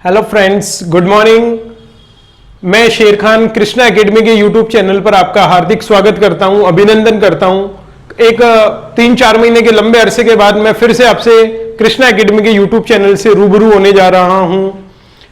Hello friends, good morning. मैं शेर Khan Krishna academy के यूट्यूब चैनल पर आपका हार्दिक स्वागत करता हूं, अभिनंदन करता हूं। एक 3-4 महीने के लंबे अरसे के बाद मैं फिर से आपसे कृष्णा एकेडमी के यूट्यूब चैनल से रूबरू होने जा रहा हूं।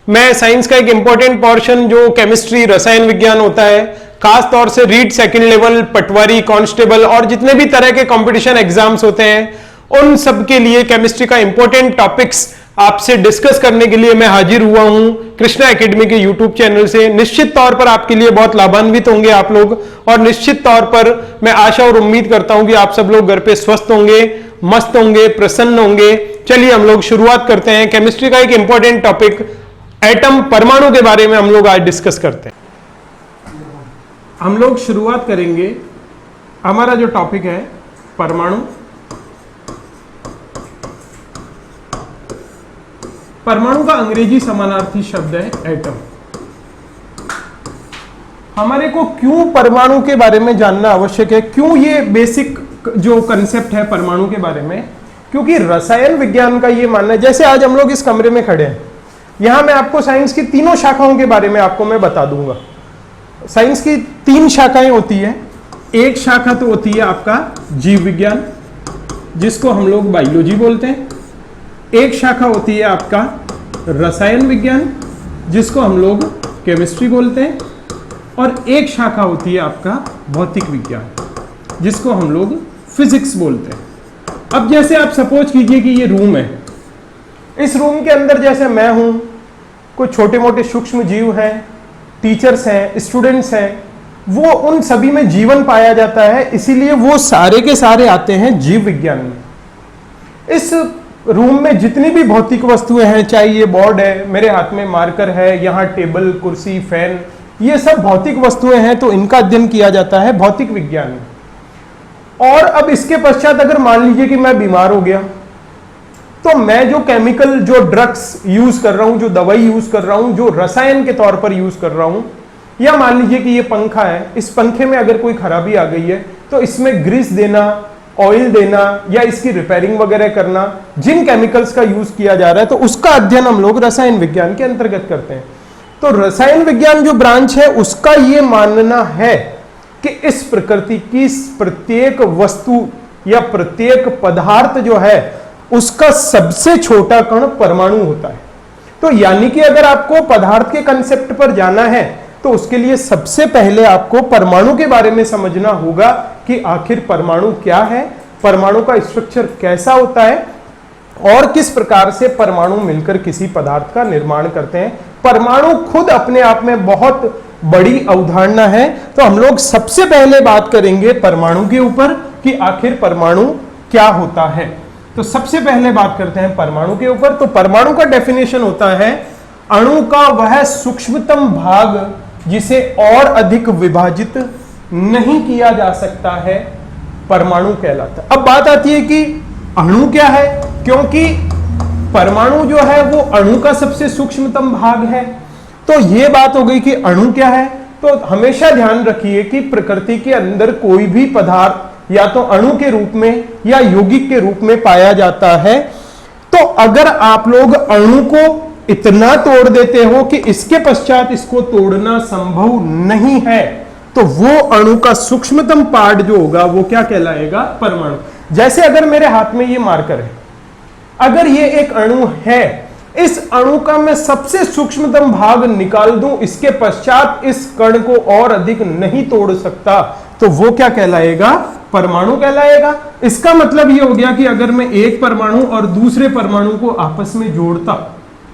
मैं साइंस का एक इंपॉर्टेंट पोर्शन जो केमिस्ट्री रसायन विज्ञान होता है, खास तौर से रीड सेकंड लेवल, पटवारी, कांस्टेबल और जितने भी तरह के कंपटीशन एग्जाम्स होते हैं, उन सब के लिए केमिस्ट्री का इंपॉर्टेंट टॉपिक्स आपसे डिस्कस करने के लिए मैं हाजिर हुआ हूं कृष्णा एकेडमी के यूट्यूब चैनल से। निश्चित तौर पर आपके लिए बहुत लाभान्वित होंगे आप लोग, और निश्चित तौर पर मैं आशा और उम्मीद करता हूं कि आप सब लोग घर पे स्वस्थ होंगे, मस्त होंगे, प्रसन्न होंगे। चलिए हम लोग शुरुआत करते हैं। केमिस्ट्री का एक इंपॉर्टेंट टॉपिक एटम, परमाणु के बारे में हम लोग आज डिस्कस करते हैं। हम लोग शुरुआत करेंगे, हमारा जो टॉपिक है परमाणु। परमाणु का अंग्रेजी समानार्थी शब्द है एटम। हमारे को क्यों परमाणु के बारे में जानना आवश्यक है, क्यों ये बेसिक जो कंसेप्ट है परमाणु के बारे में? क्योंकि रसायन विज्ञान का ये मानना है, जैसे आज हम लोग इस कमरे में खड़े हैं, यहां मैं आपको साइंस की तीनों शाखाओं के बारे में आपको मैं बता दूंगा। साइंस की 3 शाखाएं होती है। एक शाखा तो होती है आपका जीव विज्ञान, जिसको हम लोग बायोलॉजी बोलते हैं। एक शाखा होती है आपका रसायन विज्ञान, जिसको हम लोग केमिस्ट्री बोलते हैं। और एक शाखा होती है आपका भौतिक विज्ञान, जिसको हम लोग फिजिक्स बोलते हैं। अब जैसे आप सपोज कीजिए कि ये रूम है, इस रूम के अंदर जैसे मैं हूं, कुछ छोटे मोटे सूक्ष्म जीव हैं, टीचर्स हैं, स्टूडेंट्स हैं, वो उन सभी में जीवन पाया जाता है, इसीलिए वो सारे के सारे आते हैं जीव विज्ञान में। इस रूम में जितनी भी भौतिक वस्तुएं हैं, चाहे ये बोर्ड है, मेरे हाथ में मार्कर है, यहाँ टेबल, कुर्सी, फैन, ये सब भौतिक वस्तुएं हैं, तो इनका अध्ययन किया जाता है भौतिक विज्ञान में। और अब इसके पश्चात अगर मान लीजिए कि मैं बीमार हो गया, तो मैं जो केमिकल, जो ड्रग्स यूज कर रहा हूं, जो दवाई यूज कर रहा हूं, जो रसायन के तौर पर यूज कर रहा हूं, या मान लीजिए कि ये पंखा है, इस पंखे में अगर कोई खराबी आ गई है, तो इसमें ग्रीस देना, ऑयल देना या इसकी रिपेयरिंग वगैरह करना, जिन केमिकल्स का यूज किया जा रहा है, तो उसका अध्ययन हम लोग रसायन विज्ञान के अंतर्गत करते हैं। तो रसायन विज्ञान जो ब्रांच है, उसका यह मानना है कि इस प्रकृति की प्रत्येक वस्तु या प्रत्येक पदार्थ जो है, उसका सबसे छोटा कण परमाणु होता है। तो यानी कि अगर आपको पदार्थ के कंसेप्ट पर जाना है, तो उसके लिए सबसे पहले आपको परमाणु के बारे में समझना होगा कि आखिर परमाणु क्या है, परमाणु का स्ट्रक्चर कैसा होता है, और किस प्रकार से परमाणु मिलकर किसी पदार्थ का निर्माण करते हैं। परमाणु खुद अपने आप में बहुत बड़ी अवधारणा है। तो हम लोग सबसे पहले बात करेंगे परमाणु के ऊपर कि आखिर परमाणु क्या होता है। तो सबसे पहले बात करते हैं परमाणु के ऊपर। तो परमाणु का डेफिनेशन होता है अणु का वह सूक्ष्मतम भाग जिसे और अधिक विभाजित नहीं किया जा सकता है, परमाणु कहलाता है। अब बात आती है कि अणु क्या है, क्योंकि परमाणु जो है वो अणु का सबसे सूक्ष्मतम भाग है। तो ये बात हो गई कि अणु क्या है। तो हमेशा ध्यान रखिए कि प्रकृति के अंदर कोई भी पदार्थ या तो अणु के रूप में या यौगिक के रूप में पाया जाता है। तो अगर आप लोग अणु को इतना तोड़ देते हो कि इसके पश्चात इसको तोड़ना संभव नहीं है, तो वो अणु का सूक्ष्मतम पार्ट जो होगा वो क्या कहलाएगा? परमाणु। जैसे अगर मेरे हाथ में ये मार्कर है, अगर ये एक अणु है, इस अणु का मैं सबसे सूक्ष्मतम भाग निकाल दूं, इसके पश्चात इस कण को और अधिक नहीं तोड़ सकता, तो वो क्या कहलाएगा? परमाणु कहलाएगा। इसका मतलब ये हो गया कि अगर मैं एक परमाणु और दूसरे परमाणु को आपस में जोड़ता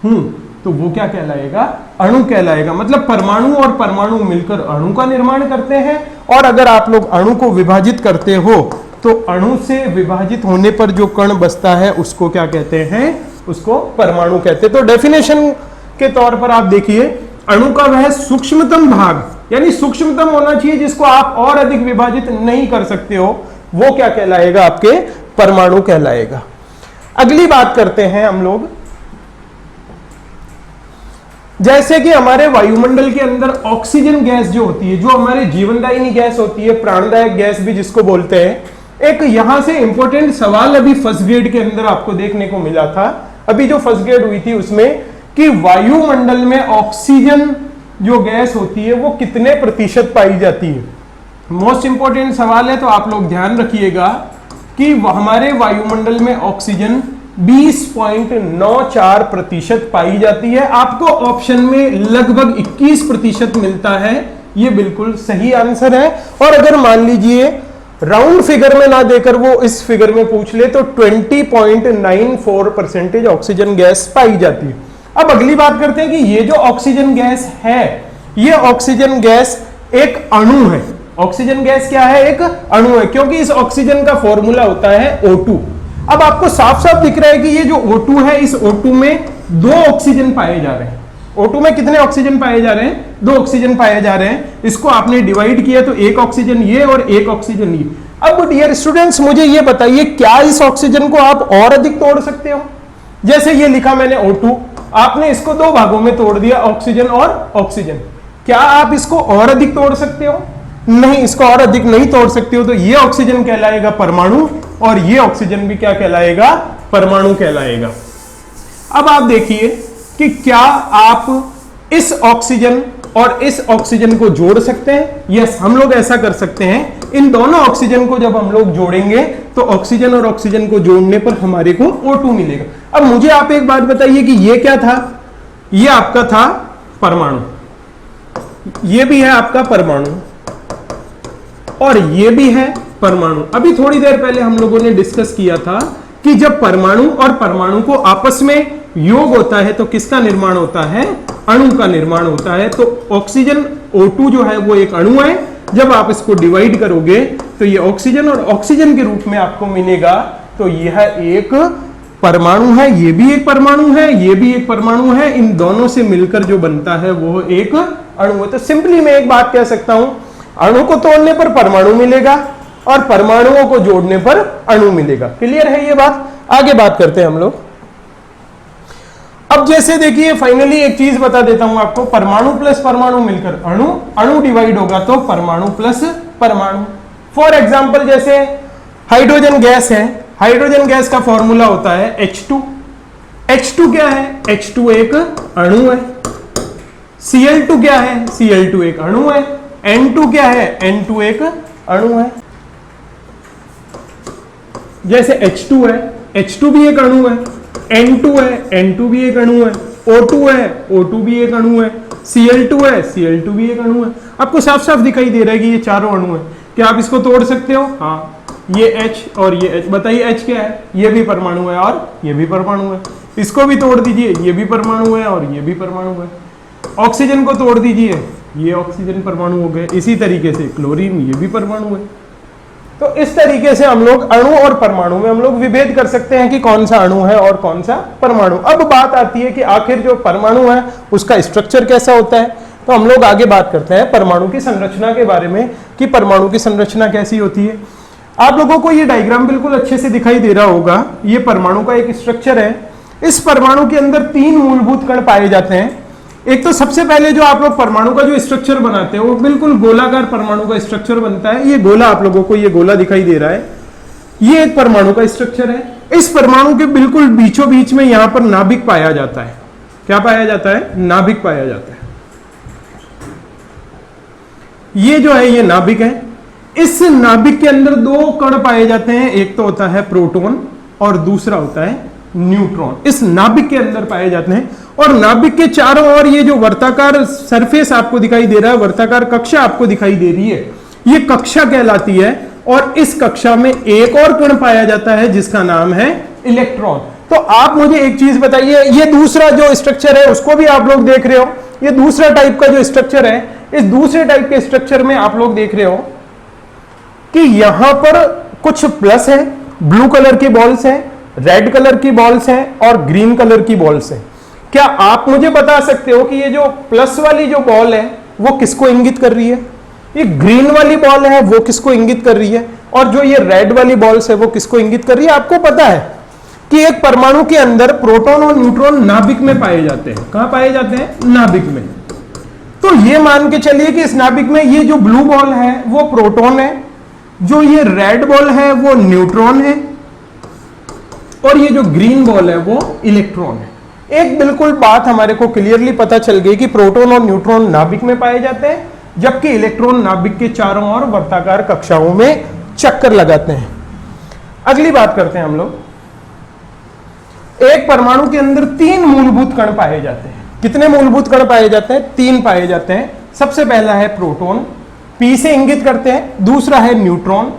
हूं, तो वो क्या कहलाएगा? अणु कहलाएगा। मतलब परमाणु और परमाणु मिलकर अणु का निर्माण करते हैं। और अगर आप लोग अणु को विभाजित करते हो, तो अणु से विभाजित होने पर जो कण बचता है उसको क्या कहते हैं? उसको परमाणु कहते हैं। तो डेफिनेशन के तौर पर आप देखिए, अणु का वह सूक्ष्मतम भाग, यानी सूक्ष्मतम होना चाहिए जिसको आप और अधिक विभाजित नहीं कर सकते हो, वो क्या कहलाएगा? आपके परमाणु कहलाएगा। अगली बात करते हैं हम लोग, जैसे कि हमारे वायुमंडल के अंदर ऑक्सीजन गैस जो होती है, जो हमारे जीवनदायिनी गैस होती है, प्राणदायक गैस भी जिसको बोलते हैं। एक यहां से इंपॉर्टेंट सवाल अभी फर्स्ट ग्रेड के अंदर आपको देखने को मिला था। अभी जो फर्स्ट ग्रेड हुई थी उसमें कि वायुमंडल में ऑक्सीजन जो गैस होती है वो कितने प्रतिशत पाई जाती है। मोस्ट इंपॉर्टेंट सवाल है, तो आप लोग ध्यान रखिएगा कि हमारे वायुमंडल में ऑक्सीजन 20.94% पाई जाती है। आपको ऑप्शन में लगभग 21% मिलता है, ये बिल्कुल सही आंसर है। और अगर मान लीजिए राउंड फिगर में ना देकर वो इस फिगर में पूछ ले तो 20.94% ऑक्सीजन गैस पाई जाती है। अब अगली बात करते हैं कि ये जो ऑक्सीजन गैस है, ये ऑक्सीजन गैस एक अणु है। ऑक्सीजन गैस क्या है? एक अणु है, क्योंकि इस ऑक्सीजन का फॉर्मूला होता है O2। अब आपको साफ साफ दिख रहा है कि ये जो O2 है, इस O2 में 2 ऑक्सीजन पाए जा रहे हैं। O2 में कितने ऑक्सीजन पाए जा रहे हैं? 2 ऑक्सीजन पाए जा रहे हैं। इसको आपने डिवाइड किया तो 1 ऑक्सीजन ये और 1 ऑक्सीजन ये। अब डियर स्टूडेंट्स, मुझे ये बताइए, क्या इस ऑक्सीजन को आप और अधिक तोड़ सकते हो? जैसे ये लिखा मैंने O2, आपने इसको 2 भागों में तोड़ दिया, ऑक्सीजन और ऑक्सीजन। क्या आप इसको और अधिक तोड़ सकते हो? नहीं, इसको और अधिक नहीं तोड़ सकते हो। तो ये ऑक्सीजन कहलाएगा परमाणु और ये ऑक्सीजन भी क्या कहलाएगा? परमाणु कहलाएगा। अब आप देखिए कि क्या आप इस ऑक्सीजन और इस ऑक्सीजन को जोड़ सकते हैं? यस, हम लोग ऐसा कर सकते हैं। इन दोनों ऑक्सीजन को जब हम लोग जोड़ेंगे तो ऑक्सीजन और ऑक्सीजन को जोड़ने पर हमारे को O2 मिलेगा। अब मुझे आप एक बात बताइए कि ये क्या था? ये आपका था परमाणु, ये भी है आपका परमाणु और ये भी है परमाणु। अभी थोड़ी देर पहले हम लोगों ने डिस्कस किया था कि जब परमाणु और परमाणु को आपस में योग होता है तो किसका निर्माण होता है? अणु का निर्माण होता है। तो ऑक्सीजन O2 जो है वो एक अणु है। जब आप इसको डिवाइड करोगे तो ये ऑक्सीजन और ऑक्सीजन के रूप में आपको मिलेगा। तो यह एक परमाणु है, ये भी एक परमाणु है, ये भी एक परमाणु है। इन दोनों से मिलकर जो बनता है वो एक अणु है। तो सिंपली मैं एक बात कह सकता हूं, अणु को तोड़ने पर परमाणु मिलेगा और परमाणुओं को जोड़ने पर अणु मिलेगा। क्लियर है ये बात? आगे बात करते हैं हम लोग। अब जैसे देखिए, फाइनली एक चीज बता देता हूं आपको, परमाणु प्लस परमाणु मिलकर अणु, अणु डिवाइड होगा तो परमाणु प्लस परमाणु। फॉर एग्जाम्पल जैसे हाइड्रोजन गैस है, हाइड्रोजन गैस का फॉर्मूला होता है H2। H2 क्या है? H2 एक अणु है। Cl2 क्या है? Cl2 एक अणु है। N2 क्या है? N2 एक अणु है। जैसे H2 है, H2 भी एक अणु है। N2 है, N2 भी एक अणु है। O2 है, O2 भी एक अणु है। Cl2 है, Cl2 भी एक अणु है। आपको साफ साफ दिखाई दे रहा है कि ये चारों अणु है। क्या आप इसको तोड़ सकते हो? हाँ, ये H और ये H। बताइए H क्या है? ये भी परमाणु है और ये भी परमाणु है। इसको भी तोड़ दीजिए, ये भी परमाणु है और ये भी परमाणु है। ऑक्सीजन को तोड़ दीजिए, ये ऑक्सीजन परमाणु हो गए। इसी तरीके से क्लोरीन, ये भी परमाणु है। तो इस तरीके से हम लोग अणु और परमाणु में हम लोग विभेद कर सकते हैं कि कौन सा अणु है और कौन सा परमाणु। अब बात आती है कि आखिर जो परमाणु है उसका स्ट्रक्चर कैसा होता है। तो हम लोग आगे बात करते हैं परमाणु की संरचना के बारे में कि परमाणु की संरचना कैसी होती है। आप लोगों को ये डायग्राम बिल्कुल अच्छे से दिखाई दे रहा होगा। ये परमाणु का एक स्ट्रक्चर है। इस परमाणु के अंदर 3 मूलभूत कण पाए जाते हैं। एक तो सबसे पहले जो आप लोग परमाणु का जो स्ट्रक्चर बनाते हैं वो बिल्कुल गोलाकार परमाणु का स्ट्रक्चर बनता है। ये गोला, आप लोगों को ये गोला दिखाई दे रहा है, ये एक परमाणु का स्ट्रक्चर है। इस परमाणु के बिल्कुल बीचों बीच में यहां पर नाभिक पाया जाता है। क्या पाया जाता है? नाभिक पाया जाता है। ये जो है ये नाभिक है। इस नाभिक के अंदर 2 कण पाए जाते हैं, एक तो होता है प्रोटॉन और दूसरा होता है न्यूट्रॉन। इस नाभिक के अंदर पाए जाते हैं और नाभिक के चारों ओर ये जो वर्ताकार सरफेस आपको दिखाई दे रहा है, वर्ताकार कक्षा आपको दिखाई दे रही है, ये कक्षा कहलाती है। और इस कक्षा में एक और कण पाया जाता है जिसका नाम है इलेक्ट्रॉन। तो आप मुझे एक चीज बताइए, ये दूसरा जो स्ट्रक्चर है उसको भी आप लोग देख रहे हो, ये दूसरा टाइप का जो स्ट्रक्चर है, इस दूसरे टाइप के स्ट्रक्चर में आप लोग देख रहे हो कि यहां पर कुछ प्लस है, ब्लू कलर की बॉल्स हैं, रेड कलर की बॉल्स हैं और ग्रीन कलर की बॉल्स हैं। क्या आप मुझे बता सकते हो कि ये जो प्लस वाली जो बॉल है वो किसको इंगित कर रही है? ये ग्रीन वाली बॉल है वो किसको इंगित कर रही है? और जो ये रेड वाली बॉल्स है वो किसको इंगित कर रही है? आपको पता है कि एक परमाणु के अंदर प्रोटॉन और न्यूट्रॉन नाभिक में पाए जाते हैं। कहां पाए जाते हैं? नाभिक में। तो ये मान के चलिए कि इस नाभिक में ये जो ब्लू बॉल है वो प्रोटॉन है, जो ये रेड बॉल है वो न्यूट्रॉन है और ये जो ग्रीन बॉल है वो इलेक्ट्रॉन है। एक बिल्कुल बात हमारे को क्लियरली पता चल गई कि प्रोटॉन और न्यूट्रॉन नाभिक में पाए जाते हैं, जबकि इलेक्ट्रॉन नाभिक के चारों ओर वर्ताकार कक्षाओं में चक्कर लगाते हैं। अगली बात करते हैं हम लोग, एक परमाणु के अंदर 3 मूलभूत कण पाए जाते हैं। कितने मूलभूत कण पाए जाते हैं? 3 पाए जाते हैं। सबसे पहला है प्रोटॉन, P से इंगित करते हैं, दूसरा है न्यूट्रॉन,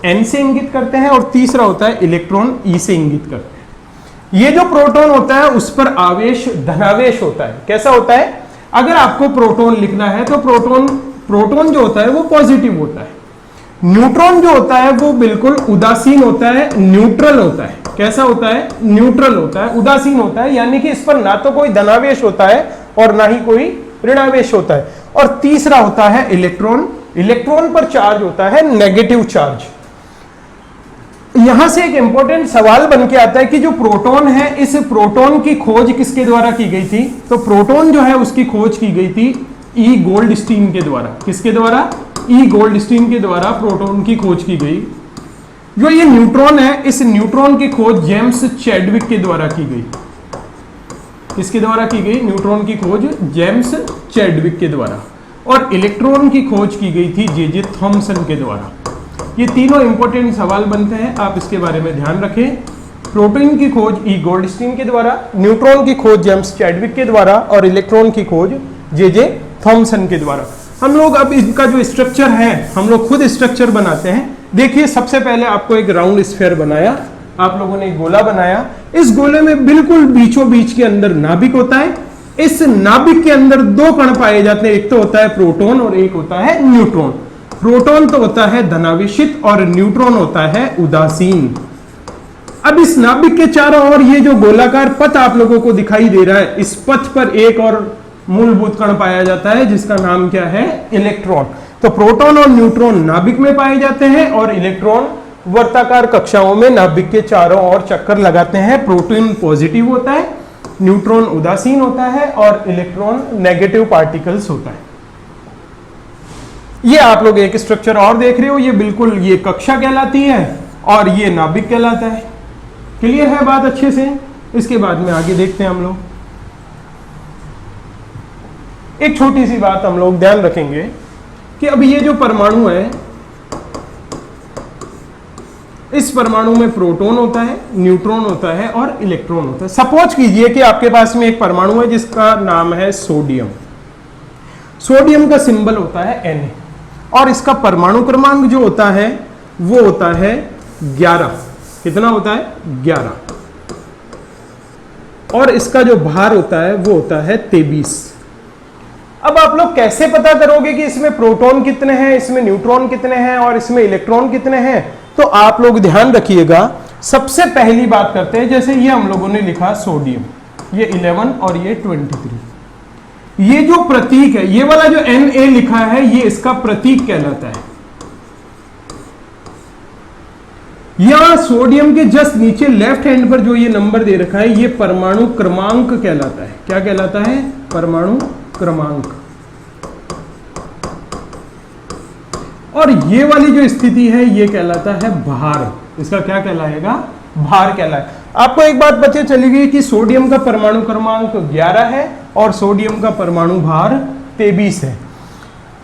N से इंगित करते हैं, और तीसरा होता है इलेक्ट्रॉन, E से इंगित करते हैं। ये जो प्रोटॉन होता है उस पर आवेश धनावेश होता है। कैसा होता है? अगर आपको प्रोटॉन लिखना है तो प्रोटॉन जो होता है वो पॉजिटिव होता है। न्यूट्रॉन जो होता है वो बिल्कुल उदासीन होता है, न्यूट्रल होता है। कैसा होता है? न्यूट्रल होता है, उदासीन होता है, यानी कि इस पर ना तो कोई धनावेश होता है और ना ही कोई ऋणावेश होता है। और तीसरा होता है इलेक्ट्रॉन। इलेक्ट्रॉन पर चार्ज होता है नेगेटिव चार्ज। यहां से एक इंपॉर्टेंट सवाल बन के आता है कि जो प्रोटॉन है, इस प्रोटॉन की खोज किसके द्वारा की गई थी? तो प्रोटॉन जो है उसकी खोज की गई थी ई गोल्डस्टीन के द्वारा। किसके द्वारा? ई गोल्डस्टीन के द्वारा प्रोटॉन की खोज की गई। जो ये न्यूट्रॉन है, इस न्यूट्रॉन की खोज जेम्स चैडविक के द्वारा की गई। किसके द्वारा की गई? न्यूट्रॉन की खोज जेम्स चैडविक के द्वारा। और इलेक्ट्रॉन की खोज की गई थी जे थॉमसन के द्वारा। ये तीनों इंपॉर्टेंट सवाल बनते हैं, आप इसके बारे में ध्यान रखें। प्रोटॉन की खोज ई गोल्डस्टीन के द्वारा, न्यूट्रॉन की खोज जेम्स चैडविक के द्वारा, और इलेक्ट्रॉन की खोज जे थॉमसन के द्वारा। हम लोग अब इसका जो स्ट्रक्चर है, हम लोग खुद स्ट्रक्चर बनाते हैं। देखिए, सबसे पहले आपको एक राउंड स्फीयर बनाया, आप लोगों ने एक गोला बनाया। इस गोले में बिल्कुल बीचों बीच के अंदर नाभिक होता है। इस नाभिक के अंदर 2 कण पाए जाते हैं, एक तो होता है प्रोटॉन और एक होता है न्यूट्रॉन। प्रोटॉन तो होता है धनावेशित और न्यूट्रॉन होता है उदासीन। अब इस नाभिक के चारों ओर ये जो गोलाकार पथ आप लोगों को दिखाई दे रहा है, इस पथ पर एक और मूलभूत कण पाया जाता है जिसका नाम क्या है? इलेक्ट्रॉन। तो प्रोटॉन और न्यूट्रॉन नाभिक में पाए जाते हैं और इलेक्ट्रॉन वर्ताकार कक्षाओं में नाभिक के चारों ओर चक्कर लगाते हैं। प्रोटॉन पॉजिटिव होता है, न्यूट्रॉन उदासीन होता है और इलेक्ट्रॉन नेगेटिव पार्टिकल्स होता है। ये आप लोग एक स्ट्रक्चर और देख रहे हो, ये बिल्कुल ये कक्षा कहलाती है और ये नाभिक कहलाता है। क्लियर है बात अच्छे से? इसके बाद में आगे देखते हैं हम लोग। एक छोटी सी बात हम लोग ध्यान रखेंगे कि अब ये जो परमाणु है, इस परमाणु में प्रोटॉन होता है, न्यूट्रॉन होता है और इलेक्ट्रॉन होता है। सपोज कीजिए कि आपके पास में एक परमाणु है जिसका नाम है सोडियम। सोडियम का सिंबल होता है Na और इसका परमाणु क्रमांक जो होता है वो होता है 11। कितना होता है? 11। और इसका जो भार होता है वो होता है 23। अब आप लोग कैसे पता करोगे कि इसमें प्रोटॉन कितने हैं, इसमें न्यूट्रॉन कितने हैं और इसमें इलेक्ट्रॉन कितने हैं? तो आप लोग ध्यान रखिएगा। सबसे पहली बात करते हैं, जैसे ये हम लोगों ने लिखा सोडियम, ये 11 और ये 23। ये जो प्रतीक है, ये वाला जो Na लिखा है, ये इसका प्रतीक कहलाता है। यहां सोडियम के जस्ट नीचे लेफ्ट हैंड पर जो ये नंबर दे रखा है, ये परमाणु क्रमांक कहलाता है। क्या कहलाता है? परमाणु क्रमांक। और ये वाली जो स्थिति है ये कहलाता है भार। इसका क्या कहलाएगा? भार कहलाए। आपको एक बात पता चली गई कि सोडियम का परमाणु क्रमांक 11 है और सोडियम का परमाणु भार 23 है।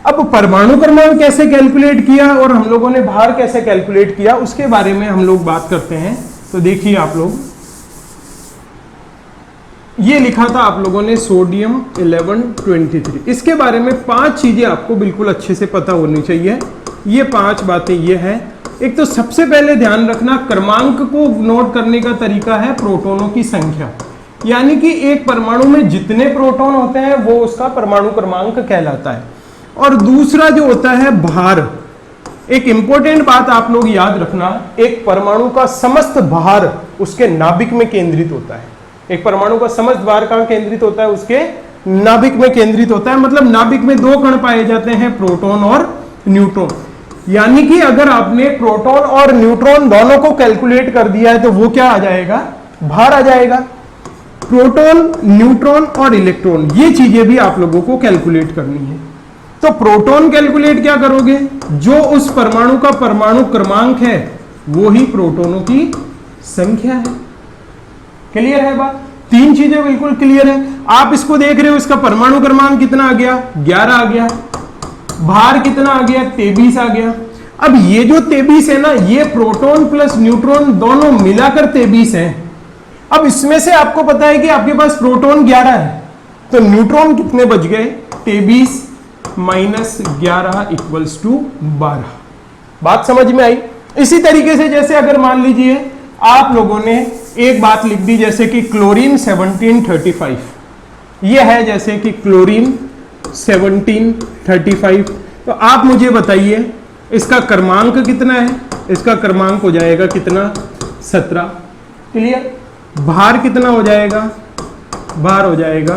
अब परमाणु क्रमांक कैसे कैलकुलेट किया और हम लोगों ने भार कैसे कैलकुलेट किया, उसके बारे में हम लोग बात करते हैं। तो देखिए आप लोग, ये लिखा था आप लोगों ने सोडियम 1123। इसके बारे में 5 चीजें आपको बिल्कुल अच्छे से पता होनी चाहिए। ये 5 बातें ये हैं। एक तो सबसे पहले ध्यान रखना, क्रमांक को नोट करने का तरीका है प्रोटॉनों की संख्या, यानी कि एक परमाणु में जितने प्रोटॉन होते हैं वो उसका परमाणु क्रमांक कहलाता है। और दूसरा जो होता है भार। एक इंपॉर्टेंट बात आप लोग याद रखना, एक परमाणु का समस्त भार उसके नाभिक में केंद्रित होता है। एक परमाणु का समस्त भार कहां केंद्रित होता है? उसके नाभिक में केंद्रित होता है। मतलब नाभिक में 2 कण पाए जाते हैं, प्रोटॉन और न्यूट्रॉन। यानी कि अगर आपने प्रोटॉन और न्यूट्रॉन दोनों को कैलकुलेट कर दिया है तो वो क्या आ जाएगा? भार आ जाएगा। प्रोटॉन, न्यूट्रॉन और इलेक्ट्रॉन, ये चीजें भी आप लोगों को कैलकुलेट करनी है। तो प्रोटॉन कैलकुलेट क्या करोगे? जो उस परमाणु का परमाणु क्रमांक है वो ही प्रोटॉनों की संख्या है। क्लियर है बात? तीन चीजें बिल्कुल क्लियर है। आप इसको देख रहे हो, इसका परमाणु क्रमांक कितना आ गया, 11 आ गया, भार कितना आ गया, 23 आ गया। अब ये जो 23 है ना, ये प्रोटॉन प्लस न्यूट्रॉन दोनों मिलाकर 23 है। अब इसमें से आपको पता है कि आपके पास प्रोटॉन 11 है, तो न्यूट्रॉन कितने बच गए, 23 माइनस 11 इक्वल्स टू 12। बात समझ में आई। इसी तरीके से जैसे अगर मान लीजिए आप लोगों ने एक बात लिख दी, जैसे कि क्लोरीन 1735, ये है जैसे कि क्लोरीन 1735, तो आप मुझे बताइए इसका क्रमांक कितना है, इसका क्रमांक हो जाएगा कितना, 17। क्लियर। भार कितना हो जाएगा, भार हो जाएगा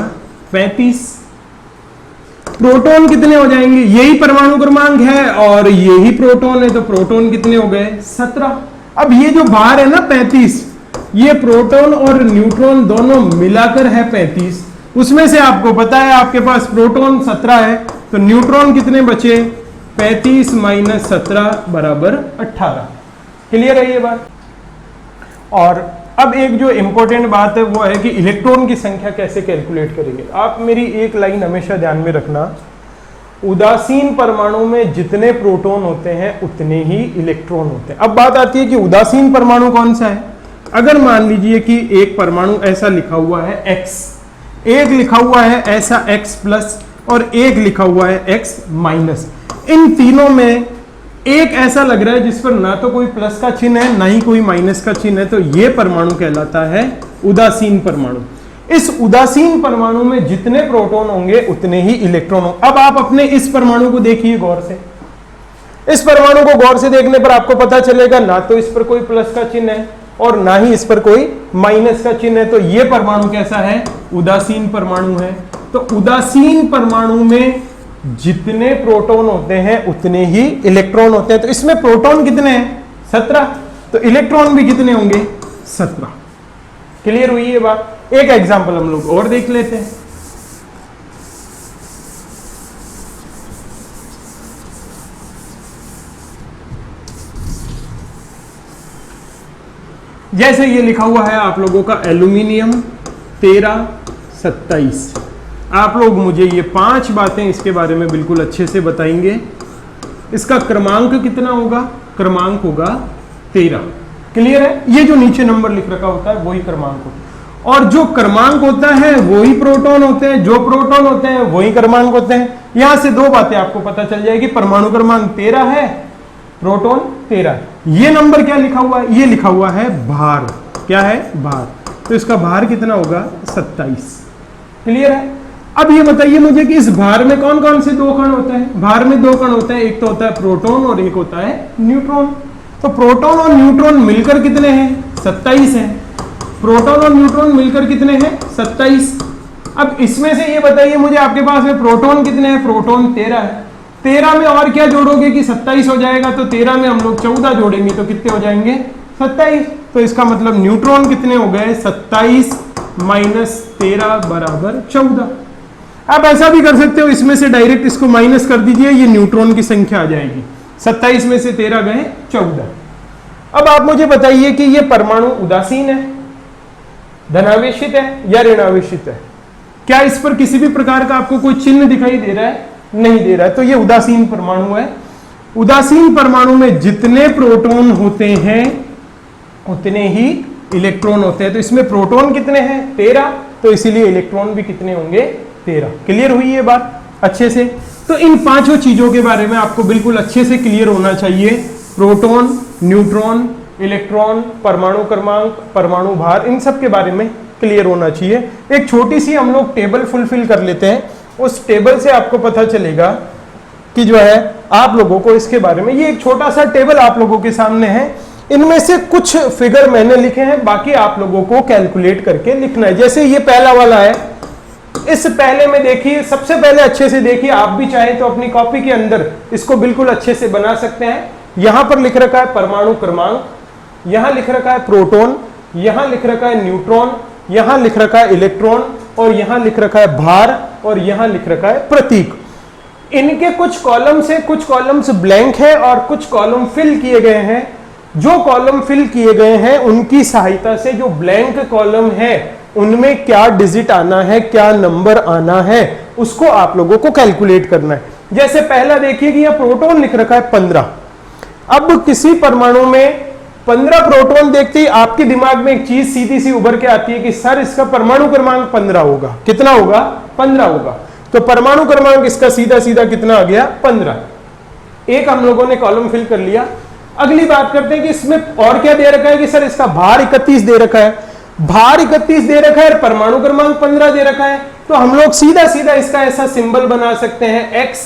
35। प्रोटॉन कितने हो जाएंगे, यही परमाणु क्रमांक है और यही प्रोटॉन है, तो प्रोटॉन कितने हो गए, 17। अब ये जो भार है ना 35, ये प्रोटॉन और न्यूट्रॉन दोनों मिलाकर है 35। उसमें से आपको पता है आपके पास प्रोटॉन 17 है, तो न्यूट्रॉन कितने बचे, 35 माइनस 17 बराबर 18। क्लियर है ये बात। और अब एक जो इंपॉर्टेंट बात है वो है कि इलेक्ट्रॉन की संख्या कैसे कैलकुलेट करेंगे। आप मेरी एक लाइन हमेशा ध्यान में रखना, उदासीन परमाणु में जितने प्रोटॉन होते हैं उतने ही इलेक्ट्रॉन होते हैं। अब बात आती है कि उदासीन परमाणु कौन सा है। अगर मान लीजिए कि एक परमाणु ऐसा लिखा हुआ है X, एक लिखा हुआ है ऐसा X प्लस और एक लिखा हुआ है X माइनस, इन तीनों में एक ऐसा लग रहा है जिस पर ना तो कोई प्लस का चिन्ह है ना ही कोई माइनस का चिन्ह है, तो यह परमाणु कहलाता है उदासीन परमाणु। इस उदासीन परमाणु में जितने प्रोटॉन होंगे उतने ही इलेक्ट्रॉन होंगे। अब आप अपने इस परमाणु को देखिए गौर से, इस परमाणु को गौर से देखने पर आपको पता चलेगा ना तो इस पर कोई प्लस का चिन्ह है और ना ही इस पर कोई माइनस का चिन्ह है, तो यह परमाणु कैसा है, उदासीन परमाणु है। तो उदासीन परमाणु में जितने प्रोटॉन होते हैं उतने ही इलेक्ट्रॉन होते हैं। तो इसमें प्रोटॉन कितने हैं, 17, तो इलेक्ट्रॉन भी कितने होंगे, 17। क्लियर हुई ये बात। एक एग्जांपल हम लोग और देख लेते हैं। जैसे ये लिखा हुआ है आप लोगों का एल्यूमिनियम 1327। आप लोग मुझे ये 5 बातें इसके बारे में बिल्कुल अच्छे से बताएंगे। इसका क्रमांक कितना होगा, क्रमांक होगा 13। क्लियर है। ये जो नीचे नंबर लिख रखा होता है वही क्रमांक होता है, और जो क्रमांक होता है वही प्रोटॉन होते हैं, जो प्रोटॉन होते हैं वही क्रमांक होते हैं। यहां से 2 बातें आपको पता चल जाएगी, परमाणु क्रमांक 13 है, प्रोटॉन 13 है। ये नंबर क्या लिखा हुआ है, ये लिखा हुआ है भार। क्या है, भार। तो इसका भार कितना होगा, 27। क्लियर है। अब ये बताइए मुझे कि इस भार में कौन कौन से 2 कण होते हैं। भार में 2 कण होते हैं, एक तो होता है प्रोटॉन और एक होता है न्यूट्रॉन। तो प्रोटॉन और न्यूट्रॉन मिलकर कितने हैं, 27 हैं। प्रोटॉन और न्यूट्रॉन मिलकर कितने हैं, 27। अब इसमें से ये बताइए मुझे, आपके पास में प्रोटॉन कितने हैं, प्रोटॉन 13 है। 13 में और क्या जोड़ोगे कि 27 हो जाएगा, तो 13 में हम लोग 14 जोड़ेंगे तो कितने हो जाएंगे, 27। तो इसका मतलब न्यूट्रॉन कितने हो गए, 27 माइनस 13 बराबर 14। आप ऐसा भी कर सकते हो, इसमें से डायरेक्ट इसको माइनस कर दीजिए, ये न्यूट्रॉन की संख्या आ जाएगी। 27 में से 13 गए 14। अब आप मुझे बताइए कि ये परमाणु उदासीन है, धनावेशित है या ऋणावेशित है। क्या इस पर किसी भी प्रकार का आपको कोई चिन्ह दिखाई दे रहा है, नहीं दे रहा है, तो ये उदासीन परमाणु है। उदासीन परमाणु में जितने प्रोटॉन होते हैं उतने ही इलेक्ट्रॉन होते हैं। तो इसमें प्रोटॉन कितने हैं, 13, तो इसीलिए इलेक्ट्रॉन भी कितने होंगे, 13। क्लियर हुई ये बात अच्छे से। तो इन 5 चीजों के बारे में आपको बिल्कुल अच्छे से क्लियर होना चाहिए। प्रोटॉन, न्यूट्रॉन, इलेक्ट्रॉन, परमाणु क्रमांक, परमाणु भार, इन सब के बारे में क्लियर होना चाहिए। एक छोटी सी हम लोग टेबल फुलफिल कर लेते हैं, उस टेबल से आपको पता चलेगा कि जो है आप लोगों को इसके बारे में, ये एक छोटा सा टेबल आप लोगों के सामने है। इनमें से कुछ फिगर मैंने लिखे हैं, बाकी आप लोगों को कैलकुलेट करके लिखना है। जैसे ये पहला वाला है, इस पहले में देखिए, सबसे पहले अच्छे से देखिए, आप भी चाहें तो अपनी कॉपी के अंदर इसको बिल्कुल अच्छे से बना सकते हैं। यहां पर लिख रखा है परमाणु क्रमांक, यहां लिख रखा है प्रोटॉन, यहां लिख रखा है न्यूट्रॉन, यहां लिख रखा है इलेक्ट्रॉन, और यहां लिख रखा है भार, और यहां लिख रखा है प्रतीक। इनके कुछ कॉलम से कुछ कॉलम्स ब्लैंक है और कुछ कॉलम फिल किए गए हैं। जो कॉलम फिल किए गए हैं उनकी सहायता से जो ब्लैंक कॉलम है उनमें क्या डिजिट आना है, क्या नंबर आना है, उसको आप लोगों को कैलकुलेट करना है। जैसे पहला देखिए कि यह प्रोटॉन लिख रखा है 15। अब किसी परमाणु में 15 प्रोटॉन देखते ही आपके दिमाग में एक चीज सीधी सी उभर के आती है कि सर इसका परमाणु क्रमांक 15 होगा। कितना होगा? 15 होगा। तो परमाणु क्रमांक इसका सीधा सीधा कितना आ गया? 15। एक हम लोगों ने कॉलम फिल कर लिया। अगली बात करते हैं कि इसमें और क्या दे रखा है कि सर इसका भार 31 दे रखा है। भार 31 दे रखा है, परमाणु क्रमांक 15 दे रखा है, तो हम लोग सीधा सीधा इसका ऐसा सिंबल बना सकते हैं x,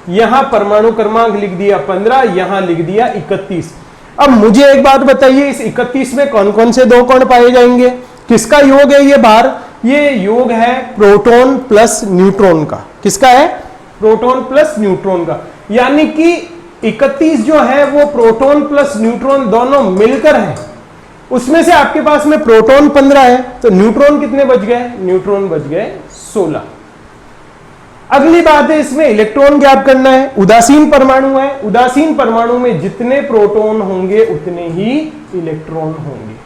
यहां परमाणु क्रमांक लिख दिया 15, यहां लिख दिया 31। अब मुझे एक बात बताइए, इस 31 में कौन कौन से दो कण पाए जाएंगे? किसका योग है ये भार? ये योग है प्रोटॉन प्लस न्यूट्रॉन का। किसका है? प्रोटॉन प्लस न्यूट्रॉन का। यानी कि 31 जो है वो प्रोटॉन प्लस न्यूट्रॉन दोनों मिलकर है। उसमें से आपके पास में प्रोटॉन 15 है, तो न्यूट्रॉन कितने बच गए? न्यूट्रॉन बच गए 16। अगली बात है, इसमें इलेक्ट्रॉन ज्ञात करना है। उदासीन परमाणु है, उदासीन परमाणु में जितने प्रोटॉन होंगे उतने ही इलेक्ट्रॉन होंगे।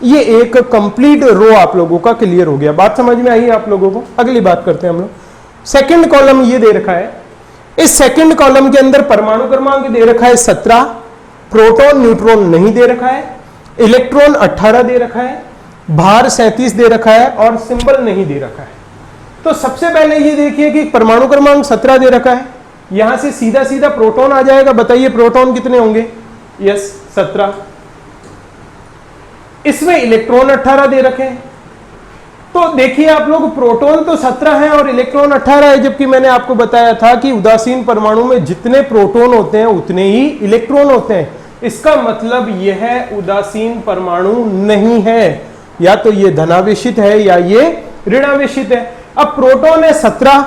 ये एक कंप्लीट रो आप लोगों का क्लियर हो गया। बात समझ में आई आप लोगों को? अगली बात करते हैं हम लोग। सेकंड कॉलम ये दे रखा है। इस सेकंड कॉलम के अंदर परमाणु क्रमांक दे रखा है 17, प्रोटॉन न्यूट्रॉन नहीं दे रखा है, इलेक्ट्रॉन 18 दे रखा है, भार 37 दे रखा है और सिंबल नहीं दे रखा है। तो सबसे पहले ये देखिए कि परमाणु क्रमांक 17 दे रखा है, यहां से सीधा सीधा प्रोटॉन आ जाएगा। बताइए प्रोटॉन कितने होंगे? यस 17। इसमें इलेक्ट्रॉन 18 दे रखे हैं। तो देखिए आप लोग, प्रोटॉन तो 17 है और इलेक्ट्रॉन 18 है, जबकि मैंने आपको बताया था कि उदासीन परमाणु में जितने प्रोटॉन होते हैं उतने ही इलेक्ट्रॉन होते हैं। इसका मतलब यह है उदासीन परमाणु नहीं है, या तो ये धनावेशित है या ये ऋणावेशित है। अब प्रोटॉन है 17,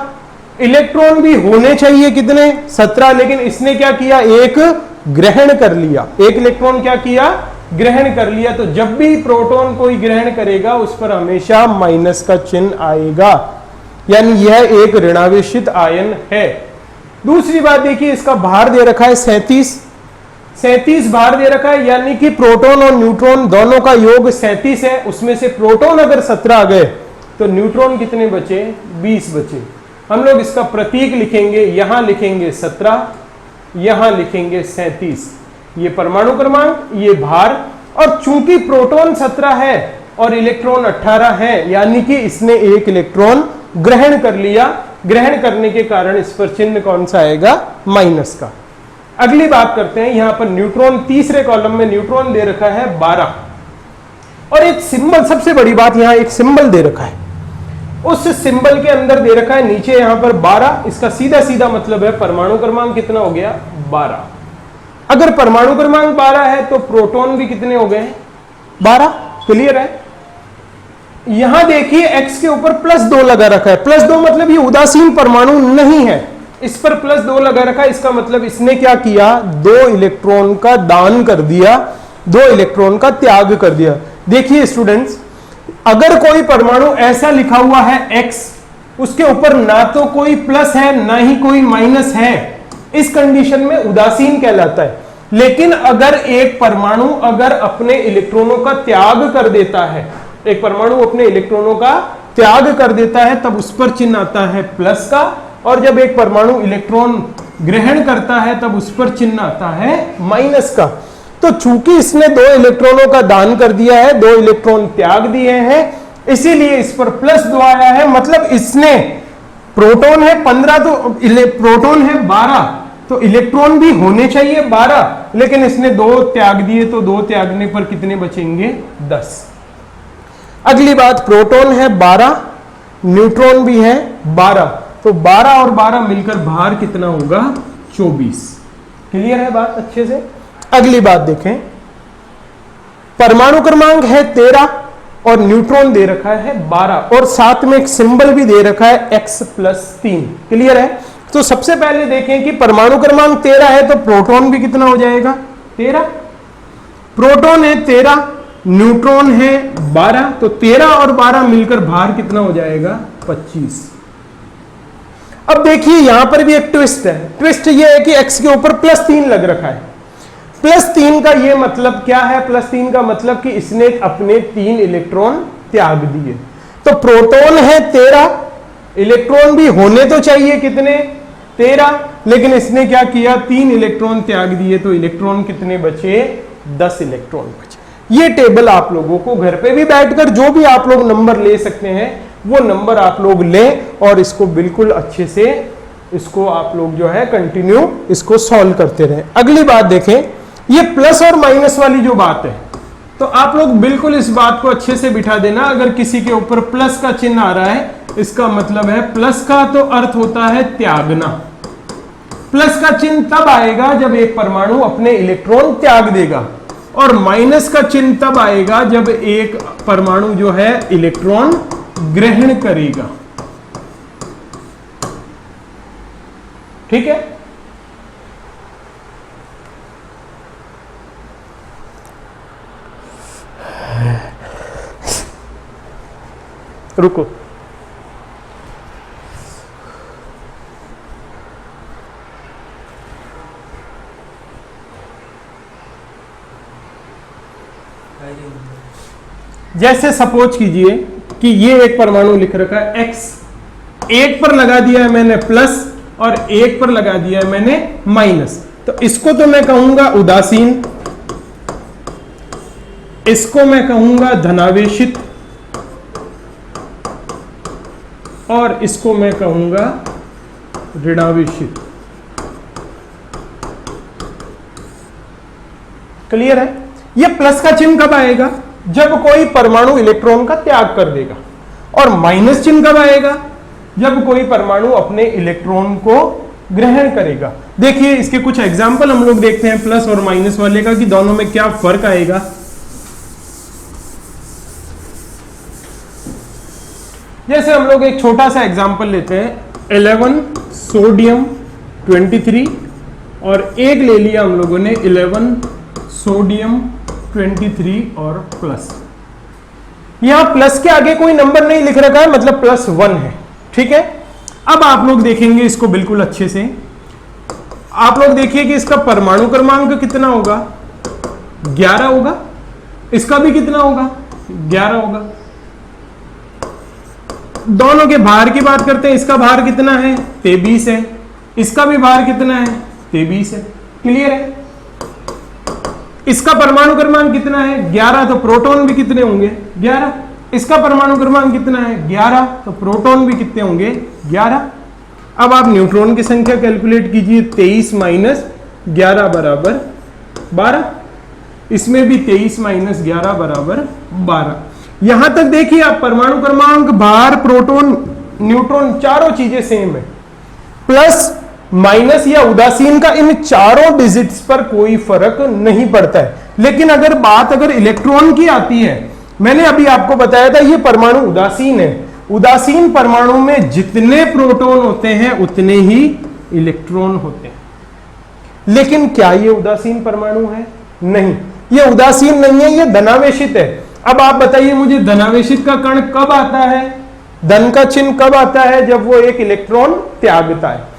इलेक्ट्रॉन भी होने चाहिए कितने? 17, लेकिन इसने क्या किया? एक ग्रहण कर लिया। एक इलेक्ट्रॉन क्या किया? ग्रहण कर लिया। तो जब भी प्रोटॉन कोई ग्रहण करेगा उस पर हमेशा माइनस का चिन्ह आएगा, यानी यह एक ऋणावेशित आयन है। दूसरी बात देखिए, इसका भार दे रखा है 37 भार दे रखा है, यानी कि प्रोटॉन और न्यूट्रॉन दोनों का योग 37 है। उसमें से प्रोटॉन अगर 17 आ गए तो न्यूट्रॉन कितने बचे? 20 बचे। हम लोग इसका प्रतीक लिखेंगे, यहां लिखेंगे 17, यहां लिखेंगे 37। ये परमाणु क्रमांक, ये भार, और चूंकि प्रोटॉन 17 है और इलेक्ट्रॉन 18 है, यानी कि इसने एक इलेक्ट्रॉन ग्रहण कर लिया। ग्रहण करने के कारण इस पर चिन्ह कौन सा आएगा? माइनस का। अगली बात करते हैं, यहां पर न्यूट्रॉन, तीसरे कॉलम में न्यूट्रॉन दे रखा है 12, और एक सिंबल, सबसे बड़ी बात यहां एक सिंबल दे रखा है। उस सिंबल के अंदर दे रखा है नीचे यहां पर 12। इसका सीधा सीधा मतलब है परमाणु क्रमांक कितना हो गया? 12। अगर परमाणु क्रमांक 12 है तो प्रोटॉन भी कितने हो गए? 12। क्लियर है? यहां देखिए x के ऊपर +2 लगा रखा है। +2 मतलब ये उदासीन परमाणु नहीं है, इस पर +2 लगा रखा है। इसका मतलब इसने क्या किया? 2 इलेक्ट्रॉन का दान कर दिया, 2 इलेक्ट्रॉन का त्याग कर दिया। देखिए स्टूडेंट्स, अगर कोई परमाणु ऐसा लिखा हुआ है x, उसके ऊपर ना तो कोई प्लस है ना ही कोई माइनस है, इस कंडीशन में उदासीन कहलाता है। लेकिन अगर एक परमाणु अगर अपने इलेक्ट्रॉनों का त्याग कर देता है, एक परमाणु अपने इलेक्ट्रॉनों का त्याग कर देता है, तब उस पर चिन्ह आता है प्लस का, और जब एक परमाणु इलेक्ट्रॉन ग्रहण करता है तब उस पर चिन्ह आता है माइनस का। तो चूंकि इसने 2 इलेक्ट्रॉनों का दान कर दिया है, 2 इलेक्ट्रॉन त्याग दिए हैं, इसीलिए इस पर +2 आया है। मतलब इसने, प्रोटॉन है 15 तो प्रोटॉन है 12, तो इलेक्ट्रॉन भी होने चाहिए 12, लेकिन इसने 2 त्याग दिए, तो 2 त्यागने पर कितने बचेंगे? 10। अगली बात, प्रोटॉन है 12, न्यूट्रॉन भी है 12, तो 12 और 12 मिलकर भार कितना होगा? 24। क्लियर है बात अच्छे से? अगली बात देखें, परमाणु क्रमांक है 13 और न्यूट्रॉन दे रखा है 12, और साथ में एक सिंबल भी दे रखा है x+3। क्लियर है? तो सबसे पहले देखें कि परमाणु क्रमांक 13 है तो प्रोटॉन भी कितना हो जाएगा? 13। प्रोटॉन है 13, न्यूट्रॉन है 12, तो 13 और 12 मिलकर भार कितना हो जाएगा? 25। अब देखिए यहां पर भी एक ट्विस्ट है। ट्विस्ट ये है कि x के ऊपर +3 लग रखा है। +3 का ये मतलब क्या है? +3 का मतलब कि इसने अपने 3 इलेक्ट्रॉन त्याग दिए। तो प्रोटॉन है 13, इलेक्ट्रॉन भी होने तो चाहिए कितने, 13, लेकिन इसने क्या किया, 3 इलेक्ट्रॉन त्याग दिए, तो इलेक्ट्रॉन कितने बचे, 10 इलेक्ट्रॉन बचे। ये टेबल आप लोगों को घर पे भी बैठकर जो भी आप लोग नंबर ले सकते हैं वो नंबर आप लोग लें और इसको बिल्कुल अच्छे से इसको आप लोग जो है कंटिन्यू इसको सॉल्व करते रहें। अगली बात देखें, ये प्लस और माइनस वाली जो बात है, तो आप लोग बिल्कुल इस बात को अच्छे से बिठा देना। अगर किसी के ऊपर प्लस का चिन्ह आ रहा है, इसका मतलब है प्लस का तो अर्थ होता है त्यागना। प्लस का चिन्ह तब आएगा जब एक परमाणु अपने इलेक्ट्रॉन त्याग देगा, और माइनस का चिन्ह तब आएगा जब एक परमाणु जो है इलेक्ट्रॉन ग्रहण करेगा। ठीक है, रुको, जैसे सपोज कीजिए कि ये एक परमाणु लिख रखा है X, एक पर लगा दिया है मैंने प्लस और एक पर लगा दिया है मैंने माइनस, तो इसको तो मैं कहूंगा उदासीन, इसको मैं कहूंगा धनावेशित, और इसको मैं कहूंगा ऋणावेशित। क्लियर है? ये प्लस का चिन्ह कब आएगा, जब कोई परमाणु इलेक्ट्रॉन का त्याग कर देगा, और माइनस चिन्ह कब आएगा, जब कोई परमाणु अपने इलेक्ट्रॉन को ग्रहण करेगा। देखिए इसके कुछ एग्जाम्पल हम लोग देखते हैं प्लस और माइनस वाले का, कि दोनों में क्या फर्क आएगा। जैसे हम लोग एक छोटा सा एग्जाम्पल लेते हैं, 11 सोडियम 23, और एक ले लिया हम लोगों ने 11 सोडियम 23 और प्लस। यहां प्लस के आगे कोई नंबर नहीं लिख रखा है, मतलब +1 है। ठीक है, अब आप लोग देखेंगे इसको बिल्कुल अच्छे से। आप लोग देखिए कि इसका परमाणु क्रमांक कितना होगा, 11 होगा, इसका भी कितना होगा, 11 होगा। दोनों के भार की बात करते हैं, इसका भार कितना है, 23 है, इसका भी भार कितना है, 23 है। क्लियर है? इसका परमाणु क्रमांक कितना है, 11, तो प्रोटॉन भी कितने होंगे, 11। इसका परमाणु क्रमांक कितना है, 11, तो प्रोटॉन भी कितने होंगे, 11। अब आप न्यूट्रॉन की संख्या कैलकुलेट कीजिए, 23 माइनस 11 बराबर 12, इसमें भी 23 माइनस 11 बराबर 12। यहां तक देखिए आप, परमाणु क्रमांक, भार, प्रोटॉन, न्यूट्रॉन, चारों चीजें सेम है। प्लस माइनस या उदासीन का इन चारों डिजिट्स पर कोई फर्क नहीं पड़ता है। लेकिन अगर इलेक्ट्रॉन की आती है, मैंने अभी आपको बताया था ये परमाणु उदासीन है। उदासीन परमाणु में जितने प्रोटॉन होते हैं उतने ही इलेक्ट्रॉन होते हैं। लेकिन क्या ये उदासीन परमाणु है? नहीं, ये उदासीन नहीं है, ये धनावेशित है। अब आप बताइए मुझे, धनावेशित का कण कब आता है, धन का चिन्ह कब आता है, जब वो एक इलेक्ट्रॉन त्यागता है।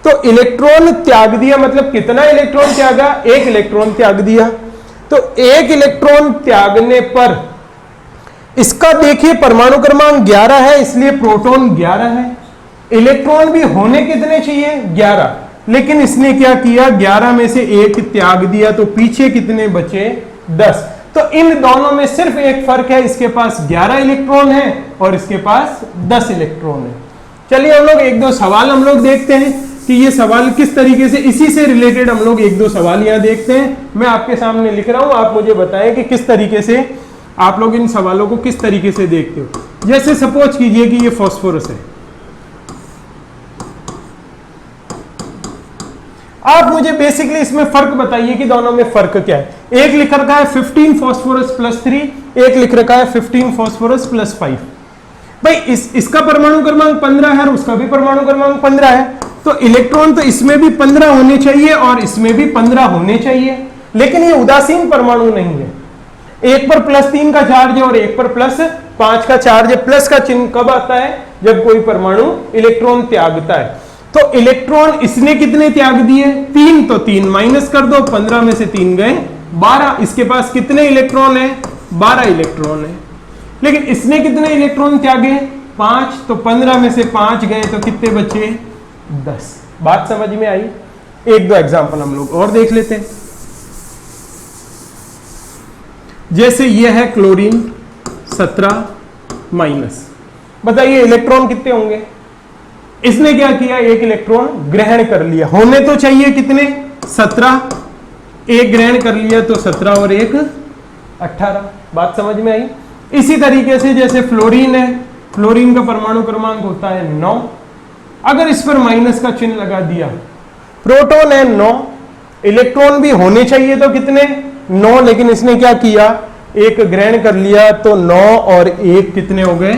तो इलेक्ट्रॉन त्याग दिया मतलब कितना इलेक्ट्रॉन त्यागा, एक इलेक्ट्रॉन त्याग दिया। तो एक इलेक्ट्रॉन त्यागने पर इसका देखिए परमाणु क्रमांक 11 है, इसलिए प्रोटॉन 11 है। इलेक्ट्रॉन भी होने कितने चाहिए, 11, लेकिन इसने क्या किया, 11 में से एक त्याग दिया, तो पीछे कितने बचे, 10। तो इन दोनों में सिर्फ एक फर्क है, इसके पास 11 इलेक्ट्रॉन है और इसके पास 10 इलेक्ट्रॉन है। चलिए हम लोग एक दो सवाल हम लोग देखते हैं कि ये सवाल किस तरीके से, इसी से रिलेटेड हम लोग एक दो सवाल यहां देखते हैं। मैं आपके सामने लिख रहा हूं, आप मुझे बताएं कि किस तरीके से आप लोग इन सवालों को किस तरीके से देखते हो। जैसे सपोज कीजिए कि ये फास्फोरस है, आप मुझे बेसिकली इसमें फर्क बताइए कि दोनों में फर्क क्या है। एक लिख रखा है 15 फास्फोरस प्लस 3, एक लिख रखा है 15 फास्फोरस प्लस 5। भाई इसका परमाणु क्रमांक 15 है और उसका भी परमाणु क्रमांक 15 है, तो इलेक्ट्रॉन तो इसमें भी 15 होने चाहिए और इसमें भी 15 होने चाहिए। लेकिन ये उदासीन परमाणु नहीं है, एक पर +3 का चार्ज है और एक पर +5 का चार्ज है। प्लस का चिन्ह कब आता है, जब कोई परमाणु इलेक्ट्रॉन त्यागता है। तो इलेक्ट्रॉन इसने कितने त्याग दिए, 3, तो 3 माइनस कर दो, 15 में से 3 गए 12। इसके पास कितने इलेक्ट्रॉन है, 12 इलेक्ट्रॉन है। लेकिन इसने कितने इलेक्ट्रॉन त्यागे? 5, तो 15 में से 5 गए तो कितने बचे? 10। बात समझ में आई? एक दो एग्जांपल हम लोग और देख लेते हैं। जैसे ये है क्लोरीन 17 माइनस, बताइए इलेक्ट्रॉन कितने होंगे? इसने क्या किया? एक इलेक्ट्रॉन ग्रहण कर लिया। होने तो चाहिए कितने? 17, एक ग्रहण कर लिया तो 17 और एक 18। बात समझ में आई? इसी तरीके से जैसे फ्लोरीन है, फ्लोरीन का परमाणु क्रमांक होता है 9, अगर इस पर माइनस का चिन्ह लगा दिया, प्रोटॉन है 9, इलेक्ट्रॉन भी होने चाहिए तो कितने? 9, लेकिन इसने क्या किया? एक ग्रहण कर लिया तो 9 और 1 कितने हो गए?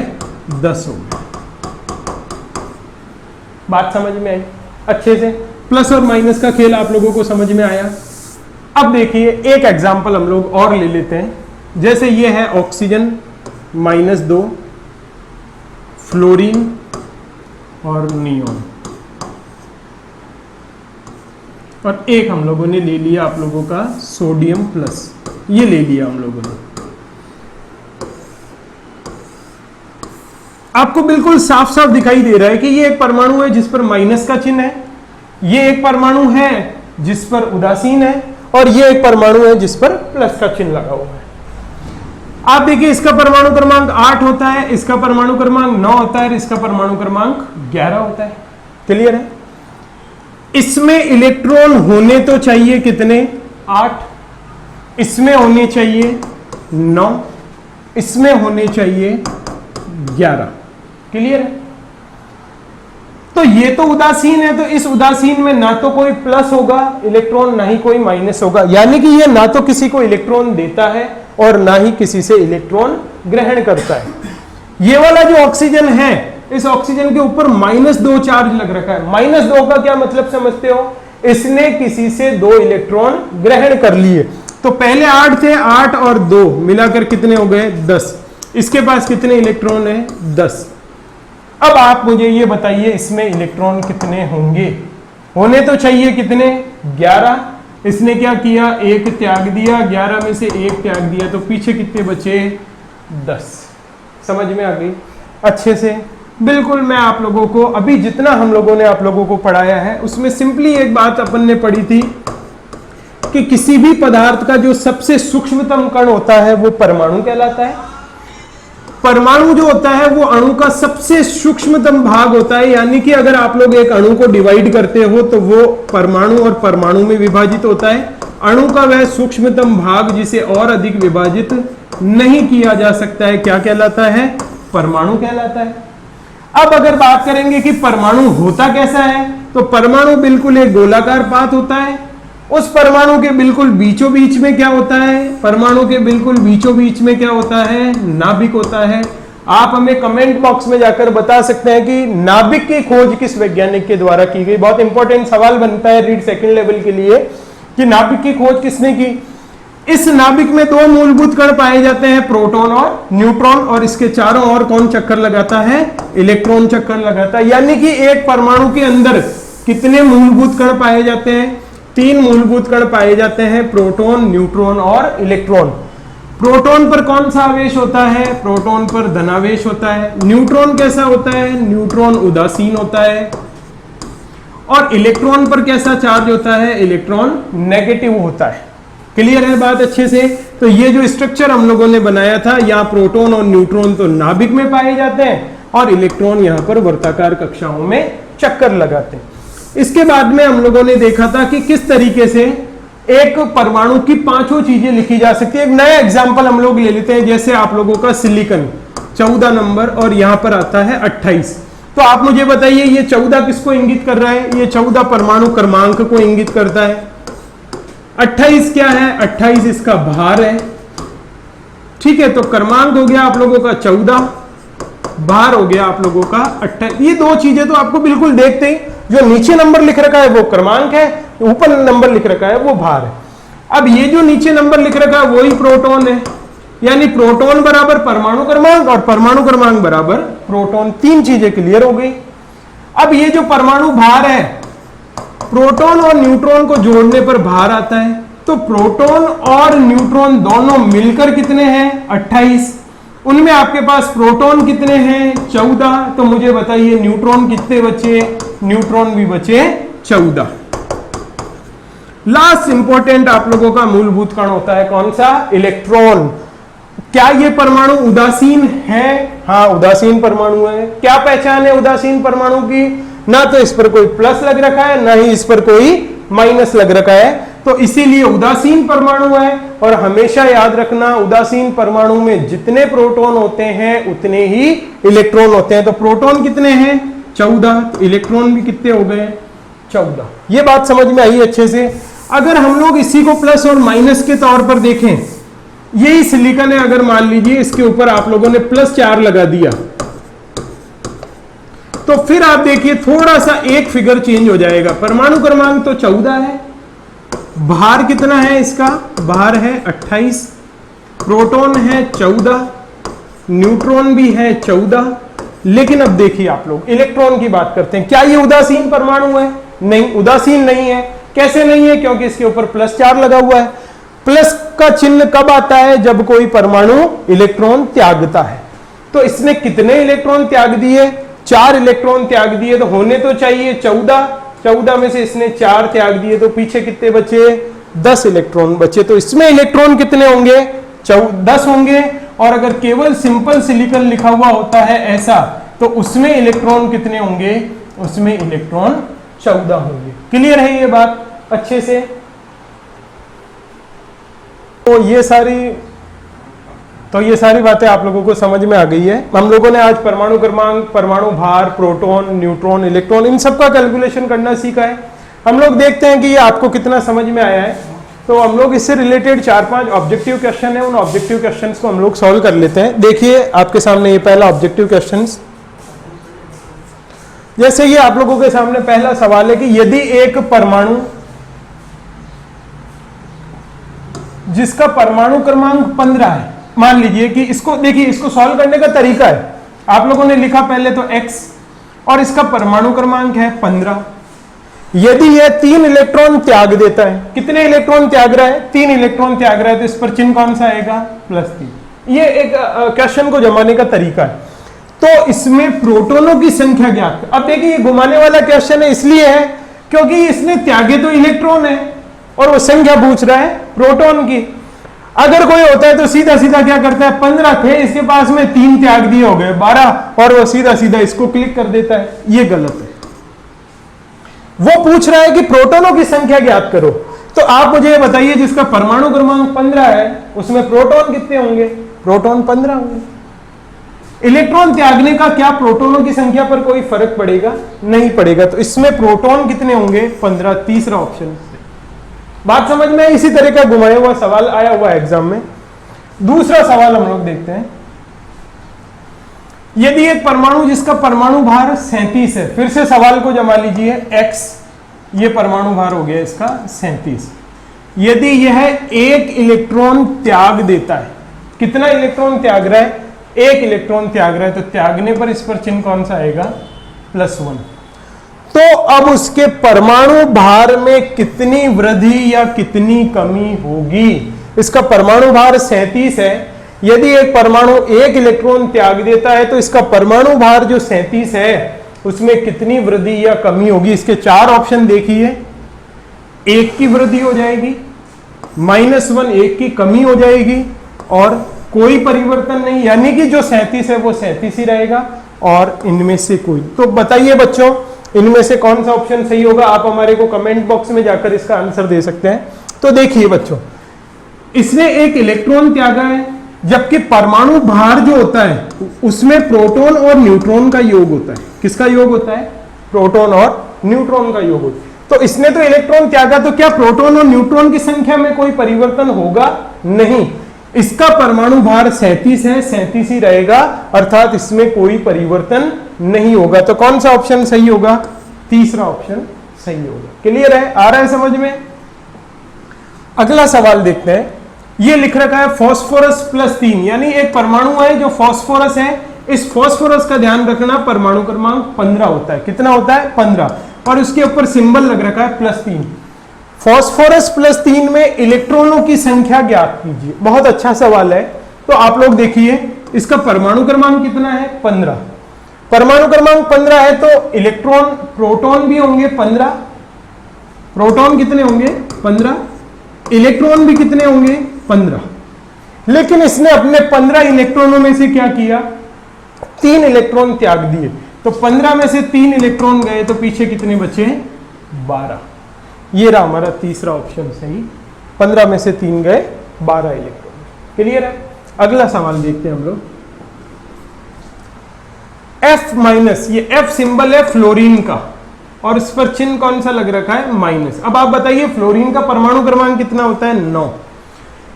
10 हो गए। बात समझ में आई अच्छे से? प्लस और माइनस का खेल आप लोगों को समझ में आया? अब देखिए एक एग्जांपल हम लोग और ले लेते हैं। जैसे ये है ऑक्सीजन -2, फ्लोरीन और नियोन, और एक हम लोगों ने ले लिया आप लोगों का सोडियम प्लस, ये ले लिया हम लोगों ने। आपको बिल्कुल साफ साफ दिखाई दे रहा है कि ये एक परमाणु है जिस पर माइनस का चिन्ह है, ये एक परमाणु है जिस पर उदासीन है, और ये एक परमाणु है जिस पर प्लस का चिन्ह लगा हुआ है। आप देखिए इसका परमाणु क्रमांक 8 होता है, इसका परमाणु क्रमांक 9 होता है, इसका परमाणु क्रमांक 11 होता है। क्लियर है? इसमें इलेक्ट्रॉन होने तो चाहिए कितने? 8, इसमें होने चाहिए 9, इसमें होने चाहिए 11। क्लियर है? तो ये तो उदासीन है, तो इस उदासीन में ना तो कोई प्लस होगा इलेक्ट्रॉन, ना ही कोई माइनस होगा, यानी कि ये ना तो किसी को इलेक्ट्रॉन देता है और ना ही किसी से इलेक्ट्रॉन ग्रहण करता है। ये वाला जो ऑक्सीजन है, इस ऑक्सीजन के ऊपर -2 चार्ज लग रखा है। -2 का क्या मतलब समझते हो? इसने किसी से 2 इलेक्ट्रॉन ग्रहण कर लिए। तो पहले 8 थे, 8 और 2 मिलाकर कितने हो गए? 10। इसके पास कितने इलेक्ट्रॉन है? 10। अब आप मुझे ये बताइए इसमें इलेक्ट्रॉन कितने होंगे? होने तो चाहिए कितने? 11। इसने क्या किया? एक त्याग दिया, 11 में से एक त्याग दिया, तो पीछे कितने बचे? 10। समझ में आ गई अच्छे से? बिल्कुल। मैं आप लोगों को अभी जितना हम लोगों ने आप लोगों को पढ़ाया है उसमें सिंपली एक बात अपन ने पढ़ी थी कि किसी भी पदार्थ का जो सबसे सूक्ष्मतम कण होता है वो परमाणु कहलाता है। परमाणु जो होता है वो अणु का सबसे सूक्ष्मतम भाग होता है, यानी कि अगर आप लोग एक अणु को डिवाइड करते हो तो वो परमाणु और परमाणु में विभाजित होता है। अणु का वह सूक्ष्मतम भाग जिसे और अधिक विभाजित नहीं किया जा सकता है क्या कहलाता है? परमाणु कहलाता है। अब अगर बात करेंगे कि परमाणु होता कैसा है, तो परमाणु बिल्कुल एक गोलाकार पात होता है। उस परमाणु के बिल्कुल बीचों बीच में क्या होता है? परमाणु के बिल्कुल बीचों बीच में क्या होता है? नाभिक होता है। आप हमें कमेंट बॉक्स में जाकर बता सकते हैं कि नाभिक की खोज किस वैज्ञानिक के द्वारा की गई। बहुत इंपॉर्टेंट सवाल बनता है रीड सेकंड लेवल के लिए कि नाभिक की खोज किसने की। इस नाभिक में 2 मूलभूत कण पाए जाते हैं, प्रोटॉन और न्यूट्रॉन, और इसके चारों ओर कौन चक्कर लगाता है? इलेक्ट्रॉन चक्कर लगाता है। यानी कि एक परमाणु के अंदर कितने मूलभूत कण पाए जाते हैं? 3 मूलभूत कण पाए जाते हैं, प्रोटॉन, न्यूट्रॉन और इलेक्ट्रॉन। प्रोटॉन पर कौन सा आवेश होता है? प्रोटॉन पर धनावेश होता है। न्यूट्रॉन कैसा होता है? न्यूट्रॉन उदासीन होता है। और इलेक्ट्रॉन पर कैसा चार्ज होता है? इलेक्ट्रॉन नेगेटिव होता है। क्लियर है बात अच्छे से? तो ये जो स्ट्रक्चर हम लोगों ने बनाया था, यहाँ प्रोटॉन और न्यूट्रॉन तो नाभिक में पाए जाते हैं और इलेक्ट्रॉन यहाँ पर वर्ताकार कक्षाओं में चक्कर लगाते हैं। इसके बाद में हम लोगों ने देखा था कि किस तरीके से एक परमाणु की 5 चीजें लिखी जा सकती है। एक नया एग्जाम्पल हम लोग ले लेते हैं, जैसे आप लोगों का सिलिकॉन 14 नंबर और यहां पर आता है 28। तो आप मुझे बताइए ये 14 किसको इंगित कर रहा है? ये 14 परमाणु क्रमांक को इंगित करता है। 28 क्या है? 28 इसका भार है। ठीक है, तो क्रमांक हो गया आप लोगों का 14, भार हो गया आप लोगों का 28। ये 2 चीजें तो आपको बिल्कुल देखते ही, जो नीचे नंबर लिख रखा है वो क्रमांक है, ऊपर नंबर लिख रखा है वो भार है। अब ये जो नीचे नंबर लिख रखा है वही प्रोटॉन है, यानी प्रोटॉन बराबर परमाणु क्रमांक और परमाणु क्रमांक बराबर प्रोटॉन। 3 चीजें क्लियर हो गई। अब ये जो परमाणु भार है, प्रोटॉन और न्यूट्रॉन को जोड़ने पर भार आता है, तो प्रोटॉन और न्यूट्रॉन दोनों मिलकर कितने हैं? 28। उनमें आपके पास प्रोटॉन कितने हैं 14, तो मुझे बताइए न्यूट्रॉन कितने बचे, न्यूट्रॉन भी बचे 14। लास्ट इंपॉर्टेंट आप लोगों का मूलभूत कण होता है कौन सा, इलेक्ट्रॉन। क्या ये परमाणु उदासीन है, हाँ उदासीन परमाणु है। क्या पहचान है उदासीन परमाणु की, ना तो इस पर कोई प्लस लग रखा है ना ही इस पर कोई माइनस लग रखा है, तो इसीलिए उदासीन परमाणु है। और हमेशा याद रखना उदासीन परमाणु में जितने प्रोटॉन होते हैं उतने ही इलेक्ट्रॉन होते हैं। तो प्रोटॉन कितने हैं 14, तो इलेक्ट्रॉन भी कितने हो गए 14। ये बात समझ में आई अच्छे से। अगर हम लोग इसी को प्लस और माइनस के तौर पर देखें, यही सिलिकॉन है, अगर मान लीजिए इसके ऊपर आप लोगों ने +4 लगा दिया, तो फिर आप देखिए थोड़ा सा एक फिगर चेंज हो जाएगा। परमाणु क्रमांक तो 14 है, भार कितना है इसका, भार है 28, प्रोटॉन है 14, न्यूट्रॉन भी है 14। लेकिन अब देखिए आप लोग इलेक्ट्रॉन की बात करते हैं, क्या ये उदासीन परमाणु है, नहीं उदासीन नहीं है। कैसे नहीं है, क्योंकि इसके ऊपर +4 लगा हुआ है। प्लस का चिन्ह कब आता है, जब कोई परमाणु इलेक्ट्रॉन त्यागता है। तो इसने कितने इलेक्ट्रॉन त्याग दिए, 4 इलेक्ट्रॉन त्याग दिए, तो होने तो चाहिए 14, 14 में से इसने 4 त्याग दिए, तो पीछे कितने बचे 10 इलेक्ट्रॉन बचे। तो इसमें इलेक्ट्रॉन कितने होंगे 10 होंगे। और अगर केवल सिंपल सिलिकॉन लिखा हुआ होता है ऐसा, तो उसमें इलेक्ट्रॉन कितने होंगे, उसमें इलेक्ट्रॉन 14 होंगे। क्लियर है ये बात अच्छे से। तो ये सारी बातें आप लोगों को समझ में आ गई है। हम लोगों ने आज परमाणु क्रमांक, परमाणु भार, प्रोटॉन, न्यूट्रॉन, इलेक्ट्रॉन, इन सब का कैलकुलेशन करना सीखा है। हम लोग देखते हैं कि ये आपको कितना समझ में आया है। तो हम लोग इससे रिलेटेड 4-5 ऑब्जेक्टिव क्वेश्चन है, उन ऑब्जेक्टिव क्वेश्चंस को हम लोग सॉल्व कर लेते हैं। देखिए आपके सामने ये पहला ऑब्जेक्टिव क्वेश्चन, जैसे ये आप लोगों के सामने पहला सवाल है कि यदि एक परमाणु जिसका परमाणु क्रमांक 15 है, मान लीजिए कि इसको देखिए, इसको सॉल्व करने का तरीका है, आप लोगों ने लिखा पहले तो x और इसका परमाणु क्रमांक है 15। यदि यह 3 इलेक्ट्रॉन त्याग देता है, कितने इलेक्ट्रॉन त्याग रहा है 3 इलेक्ट्रॉन त्याग रहा है, तो इस पर चिन्ह कौन सा आएगा +3। ये एक क्वेश्चन को जमाने का तरीका है। तो इसमें प्रोटॉनों की संख्या ज्ञात। अब देखिए ये घुमाने वाला क्वेश्चन है, इसलिए है क्योंकि इसने त्यागे तो इलेक्ट्रॉन है और वो संख्या पूछ रहा है प्रोटॉन की। अगर कोई होता है तो सीधा सीधा क्या करता है, 15 थे इसके पास में 3 त्याग दिए, हो गए 12, और वो सीधा सीधा इसको क्लिक कर देता है। ये गलत है। वो पूछ रहा है कि प्रोटॉनों की संख्या ज्ञात करो। तो आप मुझे बताइए जिसका परमाणु क्रमांक 15 है उसमें प्रोटॉन कितने होंगे, प्रोटॉन 15 होंगे। इलेक्ट्रॉन त्यागने का क्या प्रोटॉनों की संख्या पर कोई फर्क पड़ेगा, नहीं पड़ेगा। तो इसमें प्रोटॉन कितने होंगे 15, तीसरा ऑप्शन। बात समझ में, इसी तरह का घुमाया हुआ सवाल आया हुआ एग्जाम में। दूसरा सवाल हम लोग देखते हैं, यदि एक परमाणु जिसका परमाणु भार 37 है, फिर से सवाल को जमा लीजिए, x ये परमाणु भार हो गया इसका 37। यदि यह 1 इलेक्ट्रॉन त्याग देता है, कितना इलेक्ट्रॉन त्याग रहा है, 1 इलेक्ट्रॉन त्याग रहा है, तो त्यागने पर इस पर चिन्ह कौन सा आएगा +1। तो अब उसके परमाणु भार में कितनी वृद्धि या कितनी कमी होगी। इसका परमाणु भार 37 है, यदि एक परमाणु 1 इलेक्ट्रॉन त्याग देता है तो इसका परमाणु भार जो 37 है उसमें कितनी वृद्धि या कमी होगी। इसके 4 ऑप्शन देखिए, 1 की वृद्धि हो जाएगी, -1 1 की कमी हो जाएगी, और कोई परिवर्तन नहीं, यानी कि जो 37 है वो 37 ही रहेगा, और इनमें से कोई। तो बताइए बच्चों इनमें से कौन सा ऑप्शन सही होगा। आप हमारे को कमेंट बॉक्स में जाकर इसका आंसर दे सकते हैं। तो देखिए बच्चों, इसने 1 इलेक्ट्रॉन त्यागा है, जबकि परमाणु भार जो होता है उसमें प्रोटॉन और न्यूट्रॉन का योग होता है। किसका योग होता है, प्रोटॉन और न्यूट्रॉन का योग होता है। तो इसने तो इलेक्ट्रॉन त्यागा, तो क्या प्रोटॉन और न्यूट्रॉन की संख्या में कोई परिवर्तन होगा, नहीं। इसका परमाणु भार 37 है, 37 ही रहेगा, अर्थात इसमें कोई परिवर्तन नहीं होगा। तो कौन सा ऑप्शन सही होगा, तीसरा ऑप्शन सही होगा। क्लियर है, आ रहा है समझ में। अगला सवाल देखते हैं, ये लिख रखा है फास्फोरस +3, यानी एक परमाणु है जो फास्फोरस है। इस फास्फोरस का ध्यान रखना, परमाणु क्रमांक 15 होता है। कितना होता है 15, और उसके ऊपर सिंबल लग रखा है +3। फास्फोरस +3 में इलेक्ट्रॉनों की संख्या ज्ञात कीजिए। बहुत अच्छा सवाल है। तो आप लोग देखिए, इसका परमाणु क्रमांक कितना है 15। परमाणु क्रमांक 15 है तो इलेक्ट्रॉन प्रोटॉन भी होंगे 15, प्रोटॉन कितने होंगे 15, इलेक्ट्रॉन भी कितने होंगे 15। लेकिन इसने अपने 15 इलेक्ट्रॉनों में से क्या किया, 3 इलेक्ट्रॉन त्याग दिए, तो 15 में से 3 इलेक्ट्रॉन गए तो पीछे कितने बचे 12। ये रहा हमारा तीसरा ऑप्शन सही, 15 में से 3 गए 12 इलेक्ट्रॉन। क्लियर है। अगला सवाल देखते हैं हम लोग। F माइनस, ये F सिंबल है फ्लोरीन का और इस पर चिन्ह कौन सा लग रखा है माइनस। अब आप बताइए फ्लोरीन का परमाणु क्रमांक कितना होता है 9।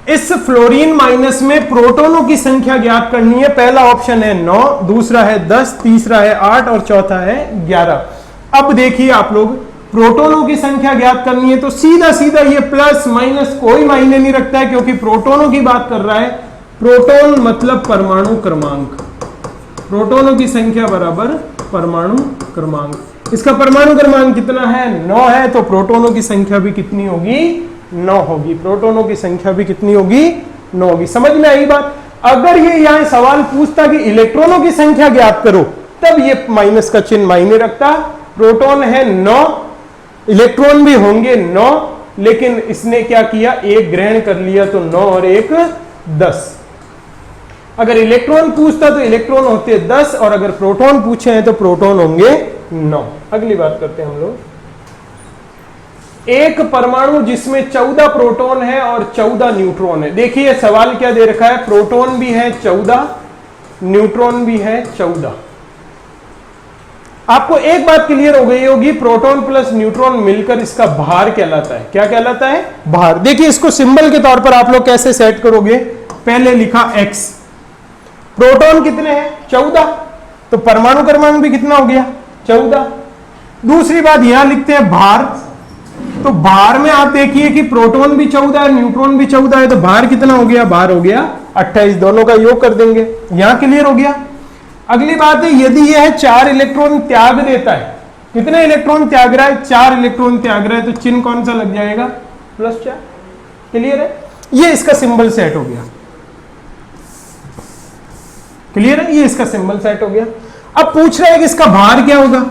इस फ्लोरीन माइनस में प्रोटॉनों की संख्या ज्ञात करनी है। पहला ऑप्शन है 9, दूसरा है 10, तीसरा है 8 और चौथा है 11। अब देखिए आप लोग, प्रोटॉनों की संख्या ज्ञात करनी है तो सीधा सीधा ये प्लस माइनस कोई मायने नहीं रखता है, क्योंकि प्रोटॉनों की बात कर रहा है। प्रोटॉन मतलब परमाणु क्रमांक, प्रोटॉनों की संख्या बराबर परमाणु क्रमांक। इसका परमाणु क्रमांक कितना है 9 है, तो प्रोटॉनों की संख्या भी कितनी होगी 9 होगी। प्रोटॉनों की संख्या भी कितनी होगी 9 होगी। समझ में आई बात। अगर ये यहां सवाल पूछता कि इलेक्ट्रॉनों की संख्या ज्ञात करो, तब ये माइनस का चिन्ह मायने रखता। प्रोटॉन है 9, इलेक्ट्रॉन भी होंगे 9, लेकिन इसने क्या किया, एक ग्रहण कर लिया तो 9 और 1 10। अगर इलेक्ट्रॉन पूछता तो इलेक्ट्रॉन होते 10 और अगर प्रोटॉन पूछे हैं तो प्रोटॉन होंगे 9। अगली बात करते हैं हम लोग। एक परमाणु जिसमें 14 प्रोटॉन है और 14 न्यूट्रॉन है। देखिए सवाल क्या दे रखा है, प्रोटॉन भी है 14, न्यूट्रॉन भी है 14। आपको एक बात क्लियर हो गई होगी, प्रोटॉन प्लस न्यूट्रॉन मिलकर इसका भार कहलाता है। क्या कहलाता है भार। देखिए इसको सिंबल के तौर पर आप लोग कैसे सेट करोगे। पहले लिखा x, प्रोटॉन कितने हैं 14, तो परमाणु क्रमांक भी कितना हो गया 14। दूसरी बात यहां लिखते हैं भार, तो भार में आप देखिए कि प्रोटॉन भी 14 है, न्यूट्रॉन भी 14 है, तो भार कितना हो गया, भार हो गया 28। दोनों का योग कर देंगे, यहां क्लियर हो गया। अगली बात है, यदि यह 4 इलेक्ट्रॉन त्याग देता है, कितने इलेक्ट्रॉन त्याग रहा है 4 इलेक्ट्रॉन त्याग रहा है, तो चिन्ह कौन सा लग जाएगा +4। क्लियर है। ये इसका सिंबल सेट हो गया। क्लियर है, ये इसका सिंबल सेट हो गया। अब पूछ रहा है कि इसका भार क्या होगा,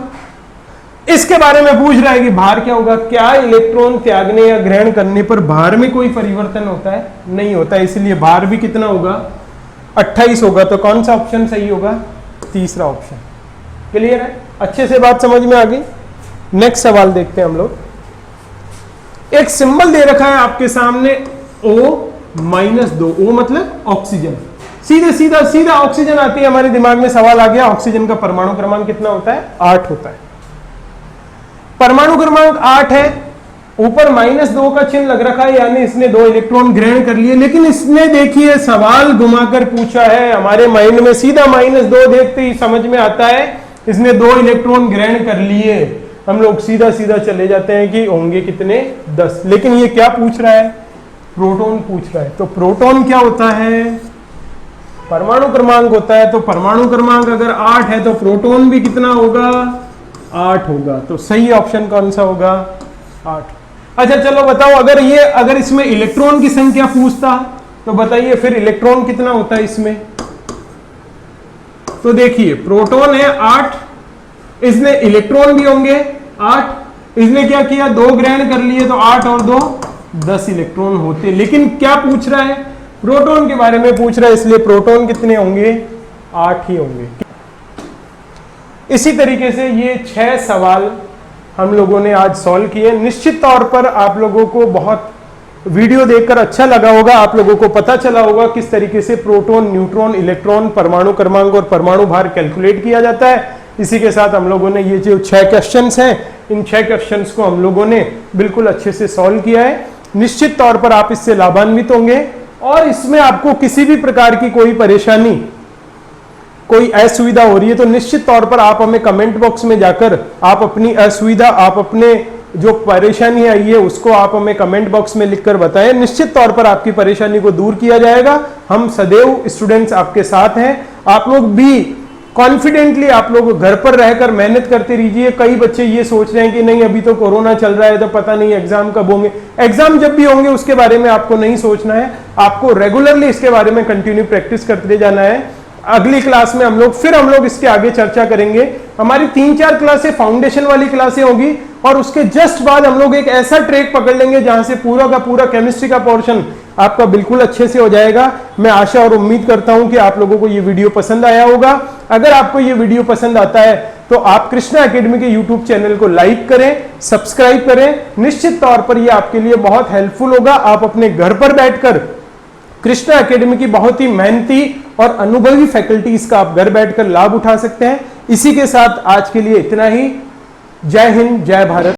इसके बारे में पूछ रहा है कि भार क्या होगा। क्या इलेक्ट्रॉन त्यागने या ग्रहण करने पर भार में कोई परिवर्तन होता है, नहीं होता, इसलिए भार भी कितना होगा 28 होगा। तो कौन सा ऑप्शन सही होगा, तीसरा ऑप्शन। क्लियर है, अच्छे से बात समझ में आ गई। नेक्स्ट सवाल देखते हैं हम लोग। एक सिंबल दे रखा है आपके सामने O-2, O मतलब ऑक्सीजन। सीधे सीधा ऑक्सीजन आती है हमारे दिमाग में, सवाल आ गया ऑक्सीजन का परमाणु क्रमांक कितना होता है 8 होता है। परमाणु क्रमांक 8 है, ऊपर -2 का चिन्ह लग रखा है, यानी इसने 2 इलेक्ट्रॉन ग्रहण कर लिए। लेकिन इसने देखिए सवाल घुमाकर पूछा है, हमारे माइंड में सीधा -2 देखते ही समझ में आता है इसने 2 इलेक्ट्रॉन ग्रहण कर लिए। हम लोग सीधा चले जाते हैं कि होंगे कितने 10। लेकिन ये क्या पूछ रहा है, प्रोटॉन पूछ रहा है। तो प्रोटॉन क्या होता है, परमाणु क्रमांक होता है। तो परमाणु क्रमांक अगर 8 है तो प्रोटॉन भी कितना होगा 8 होगा। तो सही ऑप्शन कौन सा होगा 8। अच्छा चलो बताओ, अगर इसमें इलेक्ट्रॉन की संख्या पूछता तो बताइए फिर इलेक्ट्रॉन कितना होता है इसमें। तो देखिए प्रोटॉन है 8, इसने इलेक्ट्रॉन भी होंगे 8, इसने क्या किया 2 ग्रहण कर लिए, तो 8 और 2 10 इलेक्ट्रॉन होते। लेकिन क्या पूछ रहा है, प्रोटॉन के बारे में पूछ रहा है, इसलिए प्रोटॉन कितने होंगे 8 ही होंगे। इसी तरीके से ये 6 सवाल हम लोगों ने आज सॉल्व किए। निश्चित तौर पर आप लोगों को बहुत वीडियो देखकर अच्छा लगा होगा, आप लोगों को पता चला होगा किस तरीके से प्रोटॉन, न्यूट्रॉन, इलेक्ट्रॉन, परमाणु क्रमांक और परमाणु भार कैलकुलेट किया जाता है। इसी के साथ हम लोगों ने ये जो 6 क्वेश्चंस हैं, इन 6 क्वेश्चंस को हम लोगों ने बिल्कुल अच्छे से सॉल्व किया है। निश्चित तौर पर आप इससे लाभान्वित होंगे और इसमें आपको किसी भी प्रकार की कोई परेशानी, कोई असुविधा हो रही है तो निश्चित तौर पर आप हमें कमेंट बॉक्स में जाकर आप अपनी असुविधा, आप अपने जो परेशानी आई है उसको आप हमें कमेंट बॉक्स में लिखकर बताएं। निश्चित तौर पर आपकी परेशानी को दूर किया जाएगा। हम सदैव स्टूडेंट्स आपके साथ हैं। आप लोग भी कॉन्फिडेंटली आप लोग घर पर रहकर मेहनत करते रहिए। कई बच्चे ये सोच रहे हैं कि नहीं अभी तो कोरोना चल रहा है तो पता नहीं एग्जाम कब होंगे। एग्जाम जब भी होंगे उसके बारे में आपको नहीं सोचना है, आपको रेगुलरली इसके बारे में कंटिन्यू प्रैक्टिस करते जाना है। अगली क्लास में हम लोग इसके आगे चर्चा करेंगे। हमारी 3-4 क्लासें फाउंडेशन वाली क्लासें होगी और उसके जस्ट बाद हम लोग एक ऐसा ट्रैक पकड़ लेंगे जहां से पूरा का पूरा केमिस्ट्री का पोर्शन आपका बिल्कुल अच्छे से हो जाएगा। मैं आशा और उम्मीद करता हूं कि आप लोगों को ये वीडियो पसंद आया होगा। अगर आपको ये वीडियो पसंद आता है तो आप कृष्णा एकेडमी के यूट्यूब चैनल को लाइक करें, सब्सक्राइब करें। निश्चित तौर पर ये आपके लिए बहुत हेल्पफुल होगा। आप अपने घर पर बैठकर कृष्णा एकेडमी की बहुत ही मेहनती और अनुभवी फैकल्टीज का आप घर बैठकर लाभ उठा सकते हैं। इसी के साथ आज के लिए इतना ही। जय हिंद, जय भारत।